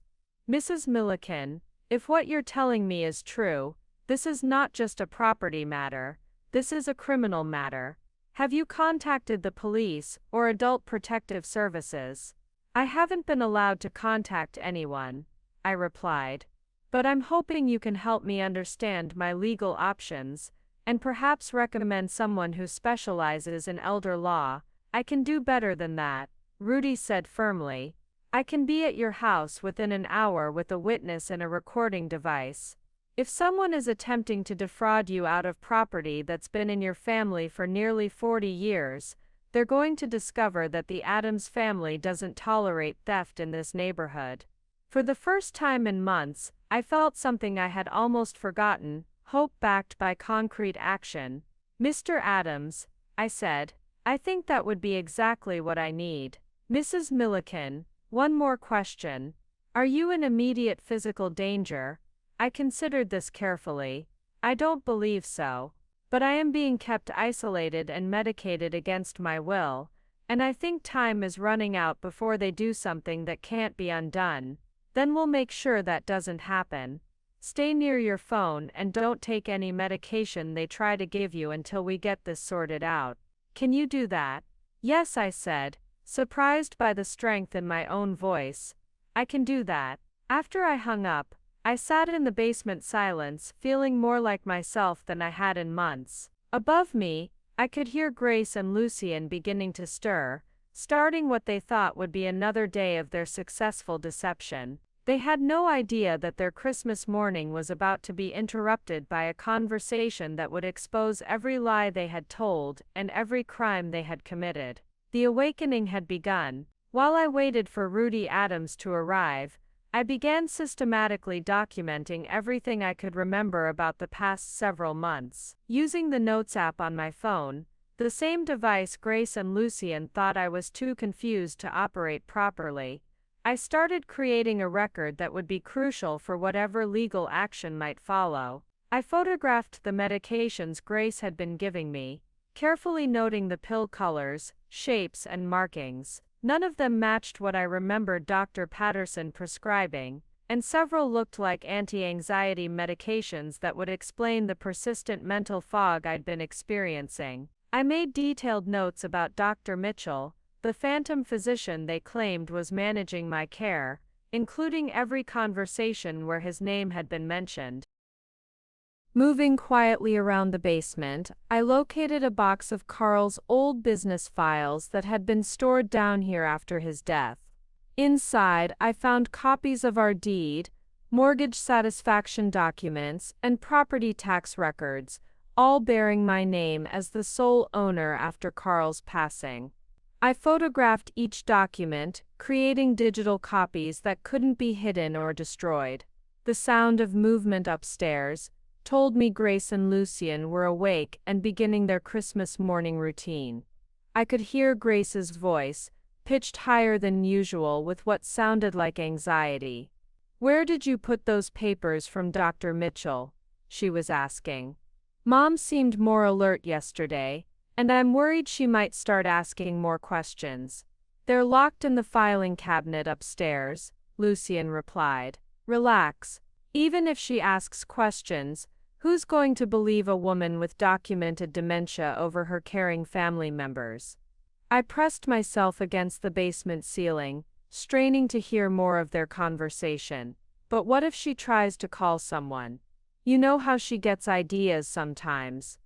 Mrs. Milliken, if what you're telling me is true, this is not just a property matter, this is a criminal matter. Have you contacted the police or adult protective services? I haven't been allowed to contact anyone, I replied. But I'm hoping you can help me understand my legal options, and perhaps recommend someone who specializes in elder law. I can do better than that, Rudy said firmly. I can be at your house within an hour with a witness and a recording device. If someone is attempting to defraud you out of property that's been in your family for nearly 40 years, they're going to discover that the Adams family doesn't tolerate theft in this neighborhood. For the first time in months, I felt something I had almost forgotten, hope backed by concrete action. Mr. Adams, I said, I think that would be exactly what I need. Mrs. Milliken, one more question. Are you in immediate physical danger? I considered this carefully. I don't believe so. But I am being kept isolated and medicated against my will, and I think time is running out before they do something that can't be undone. Then we'll make sure that doesn't happen. Stay near your phone and don't take any medication they try to give you until we get this sorted out. Can you do that? Yes, I said, surprised by the strength in my own voice. I can do that. After I hung up, I sat in the basement silence, feeling more like myself than I had in months. Above me, I could hear Grace and Lucien beginning to stir, starting what they thought would be another day of their successful deception. They had no idea that their Christmas morning was about to be interrupted by a conversation that would expose every lie they had told and every crime they had committed. The awakening had begun. While I waited for Rudy Adams to arrive, I began systematically documenting everything I could remember about the past several months. Using the Notes app on my phone, the same device Grace and Lucien thought I was too confused to operate properly, I started creating a record that would be crucial for whatever legal action might follow. I photographed the medications Grace had been giving me, carefully noting the pill colors, shapes, and markings. None of them matched what I remembered Dr. Patterson prescribing, and several looked like anti-anxiety medications that would explain the persistent mental fog I'd been experiencing. I made detailed notes about Dr. Mitchell, the phantom physician they claimed was managing my care, including every conversation where his name had been mentioned. Moving quietly around the basement, I located a box of Carl's old business files that had been stored down here after his death. Inside, I found copies of our deed, mortgage satisfaction documents, and property tax records, all bearing my name as the sole owner after Carl's passing. I photographed each document, creating digital copies that couldn't be hidden or destroyed. The sound of movement upstairs told me Grace and Lucien were awake and beginning their Christmas morning routine. I could hear Grace's voice, pitched higher than usual with what sounded like anxiety. "Where did you put those papers from Dr. Mitchell?" she was asking. Mom seemed more alert yesterday, and I'm worried she might start asking more questions. "They're locked in the filing cabinet upstairs," Lucien replied. "Relax. Even if she asks questions, who's going to believe a woman with documented dementia over her caring family members?" I pressed myself against the basement ceiling, straining to hear more of their conversation. But what if she tries to call someone? You know how she gets ideas sometimes.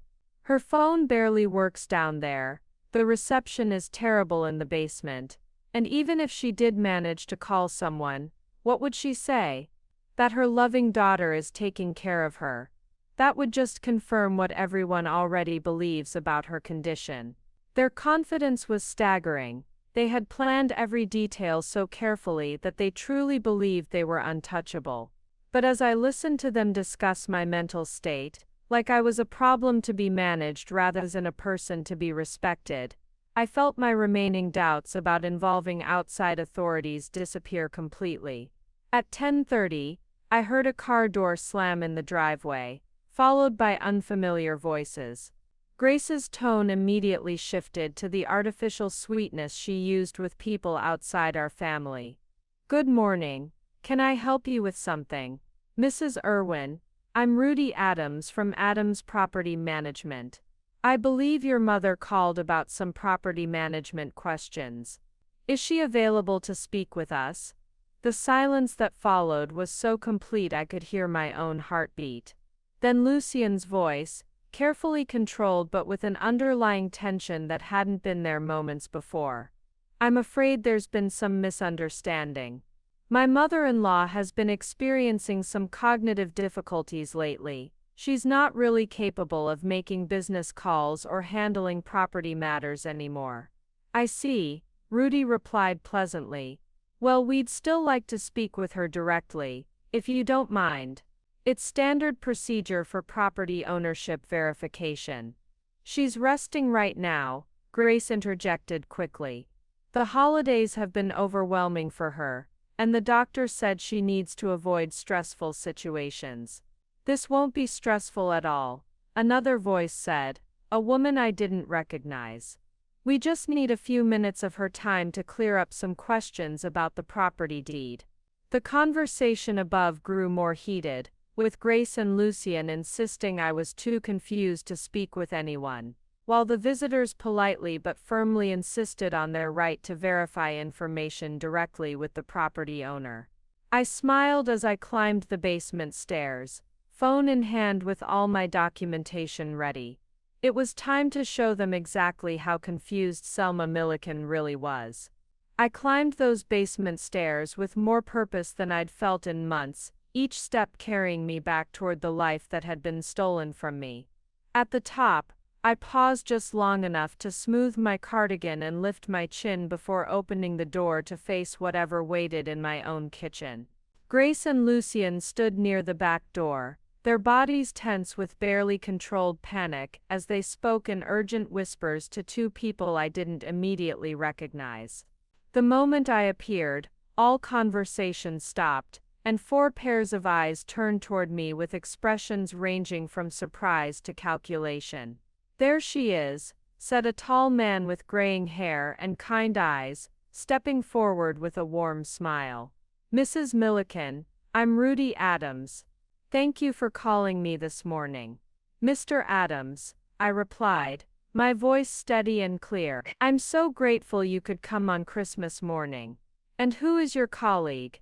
Her phone barely works down there, the reception is terrible in the basement, and even if she did manage to call someone, what would she say? That her loving daughter is taking care of her. That would just confirm what everyone already believes about her condition. Their confidence was staggering. They had planned every detail so carefully that they truly believed they were untouchable. But as I listened to them discuss my mental state, like I was a problem to be managed rather than a person to be respected, I felt my remaining doubts about involving outside authorities disappear completely. At 10:30, I heard a car door slam in the driveway, followed by unfamiliar voices. Grace's tone immediately shifted to the artificial sweetness she used with people outside our family. "Good morning. Can I help you with something? Mrs. Irwin, I'm Rudy Adams from Adams Property Management. I believe your mother called about some property management questions. Is she available to speak with us?" The silence that followed was so complete I could hear my own heartbeat. Then Lucien's voice, carefully controlled but with an underlying tension that hadn't been there moments before. "I'm afraid there's been some misunderstanding. My mother-in-law has been experiencing some cognitive difficulties lately. She's not really capable of making business calls or handling property matters anymore." "I see," Rudy replied pleasantly. "Well, we'd still like to speak with her directly, if you don't mind. It's standard procedure for property ownership verification." "She's resting right now," Grace interjected quickly. "The holidays have been overwhelming for her, and the doctor said she needs to avoid stressful situations." "This won't be stressful at all," another voice said, a woman I didn't recognize. "We just need a few minutes of her time to clear up some questions about the property deed." The conversation above grew more heated, with Grace and Lucien insisting I was too confused to speak with anyone, while the visitors politely but firmly insisted on their right to verify information directly with the property owner. I smiled as I climbed the basement stairs, phone in hand with all my documentation ready. It was time to show them exactly how confused Selma Milliken really was. I climbed those basement stairs with more purpose than I'd felt in months, each step carrying me back toward the life that had been stolen from me. At the top, I paused just long enough to smooth my cardigan and lift my chin before opening the door to face whatever waited in my own kitchen. Grace and Lucien stood near the back door, their bodies tense with barely controlled panic as they spoke in urgent whispers to two people I didn't immediately recognize. The moment I appeared, all conversation stopped, and 4 pairs of eyes turned toward me with expressions ranging from surprise to calculation. "There she is," said a tall man with graying hair and kind eyes, stepping forward with a warm smile. "Mrs. Milliken, I'm Rudy Adams. Thank you for calling me this morning." "Mr. Adams," I replied, my voice steady and clear. "I'm so grateful you could come on Christmas morning. And who is your colleague?"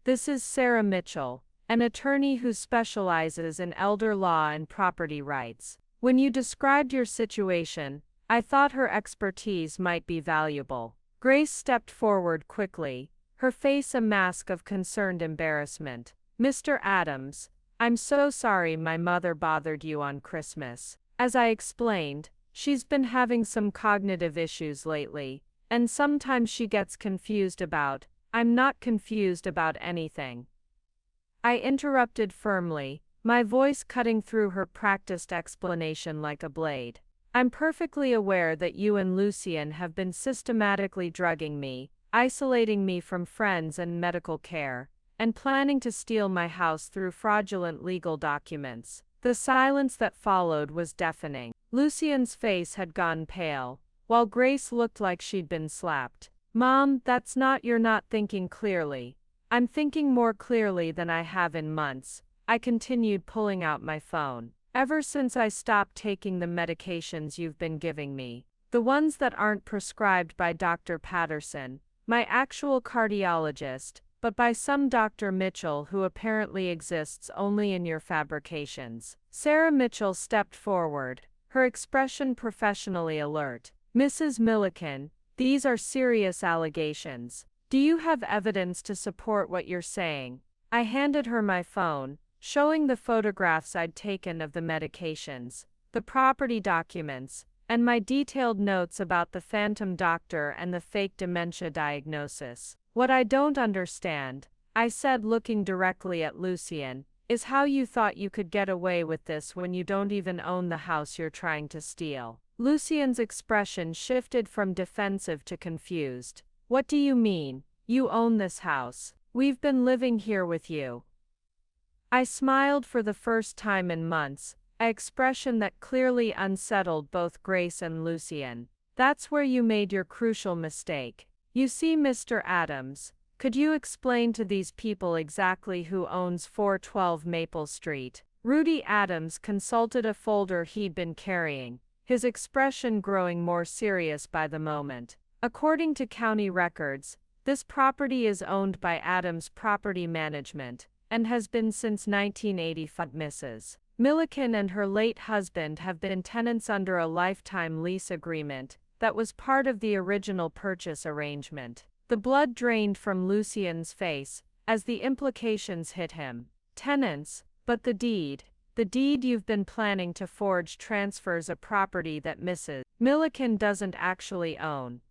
"This is Sarah Mitchell, an attorney who specializes in elder law and property rights. When you described your situation, I thought her expertise might be valuable." Grace stepped forward quickly, her face a mask of concerned embarrassment. "Mr. Adams, I'm so sorry my mother bothered you on Christmas. As I explained, she's been having some cognitive issues lately, and sometimes she gets confused about. I'm not confused about anything. I interrupted firmly, my voice cutting through her practiced explanation like a blade. I'm perfectly aware that you and Lucien have been systematically drugging me, isolating me from friends and medical care, and planning to steal my house through fraudulent legal documents. The silence that followed was deafening. Lucien's face had gone pale, while Grace looked like she'd been slapped. Mom, you're not thinking clearly. I'm thinking more clearly than I have in months. I continued, pulling out my phone. Ever since I stopped taking the medications you've been giving me, the ones that aren't prescribed by Dr. Patterson, my actual cardiologist, but by some Dr. Mitchell who apparently exists only in your fabrications. Sarah Mitchell stepped forward, her expression professionally alert. Mrs. Milliken, these are serious allegations. Do you have evidence to support what you're saying? I handed her my phone, showing the photographs I'd taken of the medications, the property documents, and my detailed notes about the phantom doctor and the fake dementia diagnosis. What I don't understand, I said, looking directly at Lucien, is how you thought you could get away with this when you don't even own the house you're trying to steal. Lucien's expression shifted from defensive to confused. What do you mean? You own this house. We've been living here with you. I smiled for the first time in months, an expression that clearly unsettled both Grace and Lucien. That's where you made your crucial mistake. You see, Mr. Adams, could you explain to these people exactly who owns 412 Maple Street? Rudy Adams consulted a folder he'd been carrying, his expression growing more serious by the moment. According to county records, this property is owned by Adams Property Management, and has been since 1985. Mrs. Milliken and her late husband have been tenants under a lifetime lease agreement that was part of the original purchase arrangement. The blood drained from Lucien's face as the implications hit him. Tenants, but the deed you've been planning to forge transfers a property that Mrs. Milliken doesn't actually own.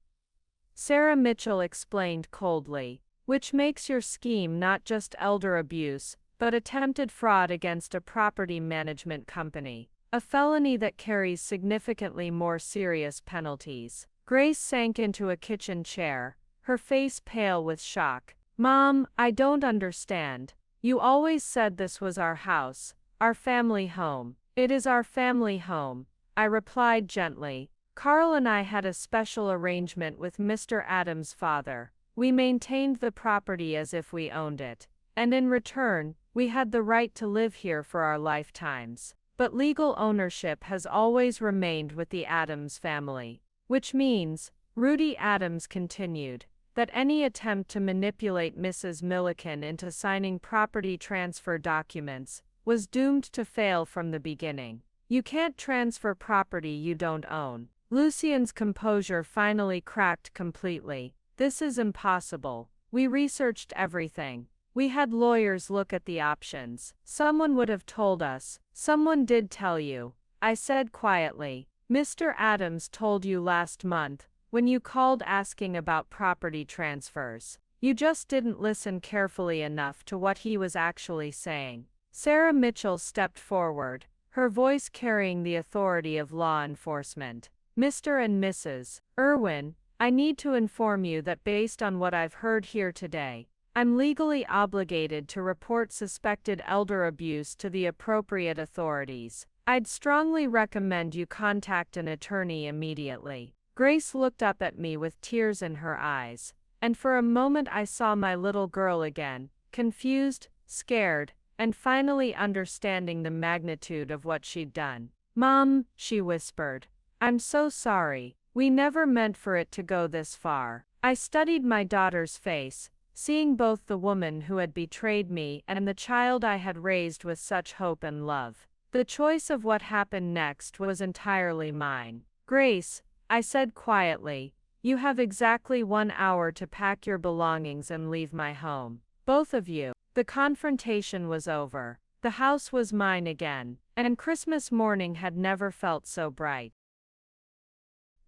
Sarah Mitchell explained coldly, which makes your scheme not just elder abuse, but attempted fraud against a property management company, a felony that carries significantly more serious penalties. Grace sank into a kitchen chair, her face pale with shock. Mom, I don't understand. You always said this was our house, our family home. It is our family home, I replied gently. Carl and I had a special arrangement with Mr. Adams' father. We maintained the property as if we owned it, and in return, we had the right to live here for our lifetimes. But legal ownership has always remained with the Adams family, which means, Rudy Adams continued, that any attempt to manipulate Mrs. Milliken into signing property transfer documents was doomed to fail from the beginning. You can't transfer property you don't own. Lucien's composure finally cracked completely. This is impossible. We researched everything. We had lawyers look at the options. Someone would have told us. Someone did tell you, I said quietly. Mr. Adams told you last month, when you called asking about property transfers. You just didn't listen carefully enough to what he was actually saying. Sarah Mitchell stepped forward, her voice carrying the authority of law enforcement. Mr. and Mrs. Irwin, I need to inform you that based on what I've heard here today, I'm legally obligated to report suspected elder abuse to the appropriate authorities. I'd strongly recommend you contact an attorney immediately. Grace looked up at me with tears in her eyes, and for a moment I saw my little girl again, confused, scared, and finally understanding the magnitude of what she'd done. Mom, she whispered, I'm so sorry. We never meant for it to go this far. I studied my daughter's face, seeing both the woman who had betrayed me and the child I had raised with such hope and love. The choice of what happened next was entirely mine. Grace, I said quietly, you have exactly 1 hour to pack your belongings and leave my home. Both of you. The confrontation was over. The house was mine again, and Christmas morning had never felt so bright.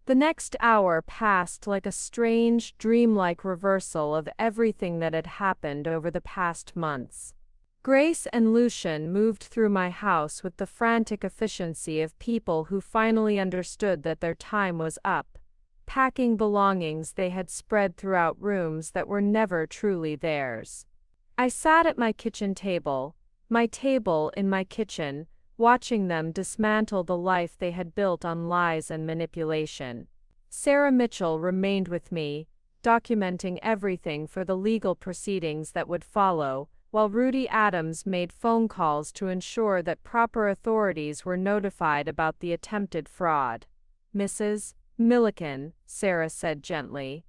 The next hour passed like a strange, dreamlike reversal of everything that had happened over the past months. Grace and Lucien moved through my house with the frantic efficiency of people who finally understood that their time was up, packing belongings they had spread throughout rooms that were never truly theirs. I sat at my kitchen table, my table in my kitchen, watching them dismantle the life they had built on lies and manipulation. Sarah Mitchell remained with me, documenting everything for the legal proceedings that would follow, while Rudy Adams made phone calls to ensure that proper authorities were notified about the attempted fraud. "Mrs. Milliken," Sarah said gently,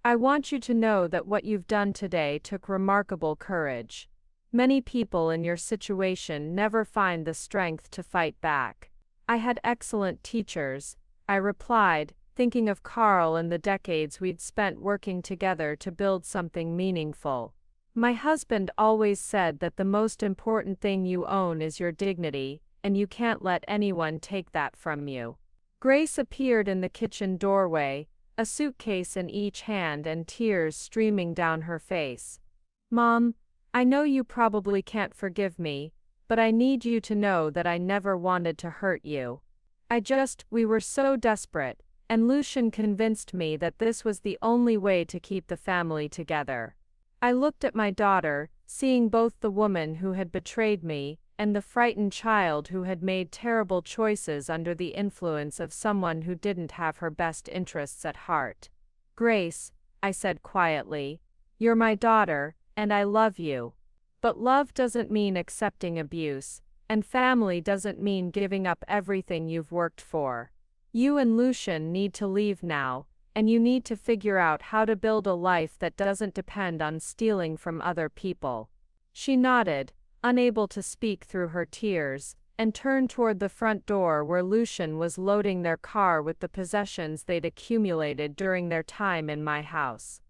"I want you to know that what you've done today took remarkable courage. Many people in your situation never find the strength to fight back." "I had excellent teachers," I replied, thinking of Carl and the decades we'd spent working together to build something meaningful. "My husband always said that the most important thing you own is your dignity, and you can't let anyone take that from you." Grace appeared in the kitchen doorway, a suitcase in each hand and tears streaming down her face. "Mom, I know you probably can't forgive me, but I need you to know that I never wanted to hurt you. We were so desperate, and Lucien convinced me that this was the only way to keep the family together." I looked at my daughter, seeing both the woman who had betrayed me and the frightened child who had made terrible choices under the influence of someone who didn't have her best interests at heart. "Grace," I said quietly, "you're my daughter, and I love you. But love doesn't mean accepting abuse, and family doesn't mean giving up everything you've worked for. You and Lucien need to leave now, and you need to figure out how to build a life that doesn't depend on stealing from other people." She nodded, unable to speak through her tears, and turned toward the front door where Lucien was loading their car with the possessions they'd accumulated during their time in my house.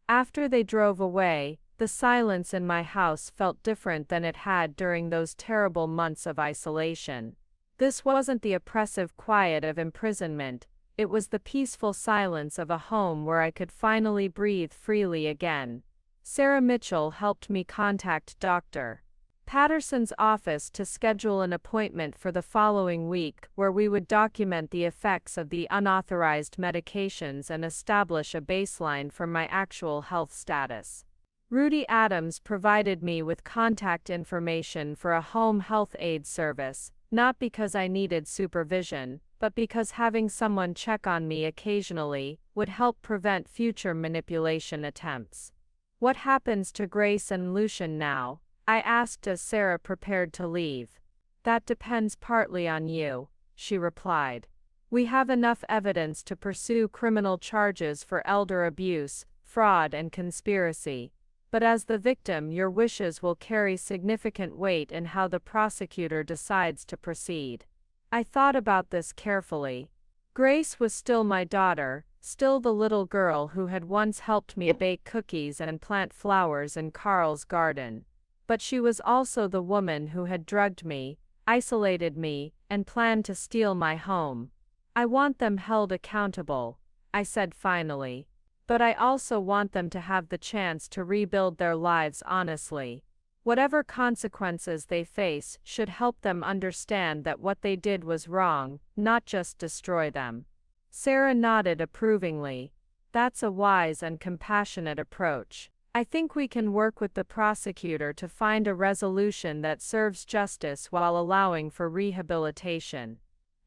After they drove away, the silence in my house felt different than it had during those terrible months of isolation. This wasn't the oppressive quiet of imprisonment, it was the peaceful silence of a home where I could finally breathe freely again. Sarah Mitchell helped me contact Dr. Patterson's office to schedule an appointment for the following week where we would document the effects of the unauthorized medications and establish a baseline for my actual health status. Rudy Adams provided me with contact information for a home health aid service, not because I needed supervision, but because having someone check on me occasionally would help prevent future manipulation attempts. "What happens to Grace and Lucien now?" I asked as Sarah prepared to leave. "That depends partly on you," she replied. "We have enough evidence to pursue criminal charges for elder abuse, fraud, and conspiracy. But as the victim, your wishes will carry significant weight in how the prosecutor decides to proceed." I thought about this carefully. Grace was still my daughter, still the little girl who had once helped me bake cookies and plant flowers in Carl's garden. But she was also the woman who had drugged me, isolated me, and planned to steal my home. "I want them held accountable," I said finally. "But I also want them to have the chance to rebuild their lives honestly. Whatever consequences they face should help them understand that what they did was wrong, not just destroy them." Sarah nodded approvingly. "That's a wise and compassionate approach. I think we can work with the prosecutor to find a resolution that serves justice while allowing for rehabilitation."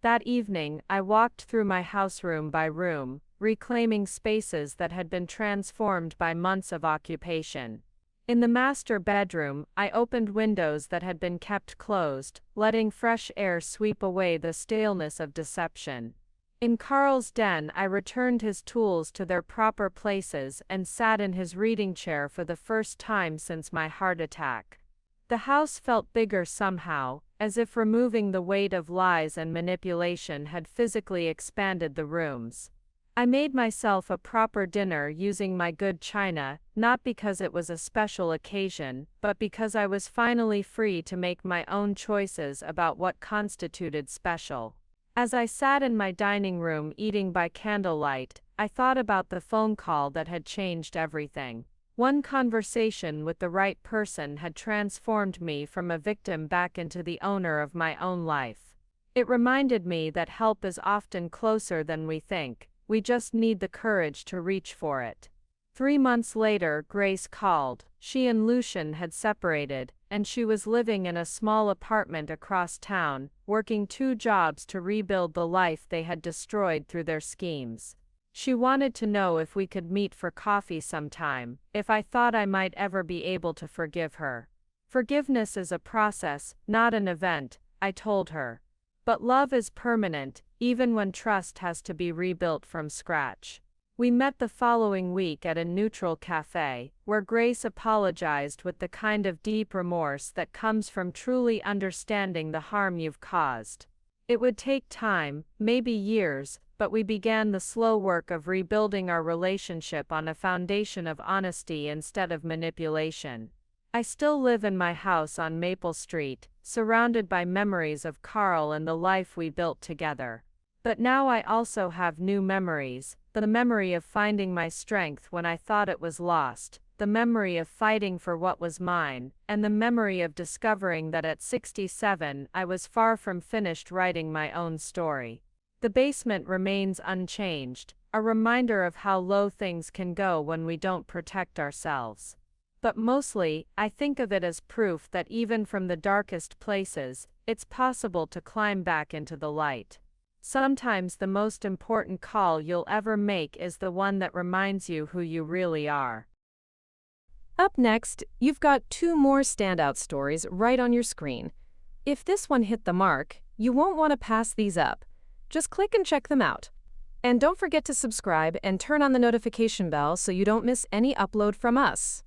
That evening, I walked through my house room by room, reclaiming spaces that had been transformed by months of occupation. In the master bedroom, I opened windows that had been kept closed, letting fresh air sweep away the staleness of deception. In Carl's den, I returned his tools to their proper places and sat in his reading chair for the first time since my heart attack. The house felt bigger somehow, as if removing the weight of lies and manipulation had physically expanded the rooms. I made myself a proper dinner using my good china, not because it was a special occasion, but because I was finally free to make my own choices about what constituted special. As I sat in my dining room eating by candlelight, I thought about the phone call that had changed everything. One conversation with the right person had transformed me from a victim back into the owner of my own life. It reminded me that help is often closer than we think. We just need the courage to reach for it. 3 months later, Grace called. She and Lucien had separated, and she was living in a small apartment across town, working 2 jobs to rebuild the life they had destroyed through their schemes. She wanted to know if we could meet for coffee sometime, if I thought I might ever be able to forgive her. Forgiveness is a process, not an event, I told her. But love is permanent, even when trust has to be rebuilt from scratch. We met the following week at a neutral cafe, where Grace apologized with the kind of deep remorse that comes from truly understanding the harm you've caused. It would take time, maybe years, but we began the slow work of rebuilding our relationship on a foundation of honesty instead of manipulation. I still live in my house on Maple Street, surrounded by memories of Carl and the life we built together. But now I also have new memories, the memory of finding my strength when I thought it was lost, the memory of fighting for what was mine, and the memory of discovering that at 67 I was far from finished writing my own story. The basement remains unchanged, a reminder of how low things can go when we don't protect ourselves. But mostly, I think of it as proof that even from the darkest places, it's possible to climb back into the light. Sometimes the most important call you'll ever make is the one that reminds you who you really are.
Up next, you've got 2 more standout stories right on your screen. If this one hit the mark, you won't want to pass these up. Just click and check them out. And don't forget to subscribe and turn on the notification bell so you don't miss any upload from us.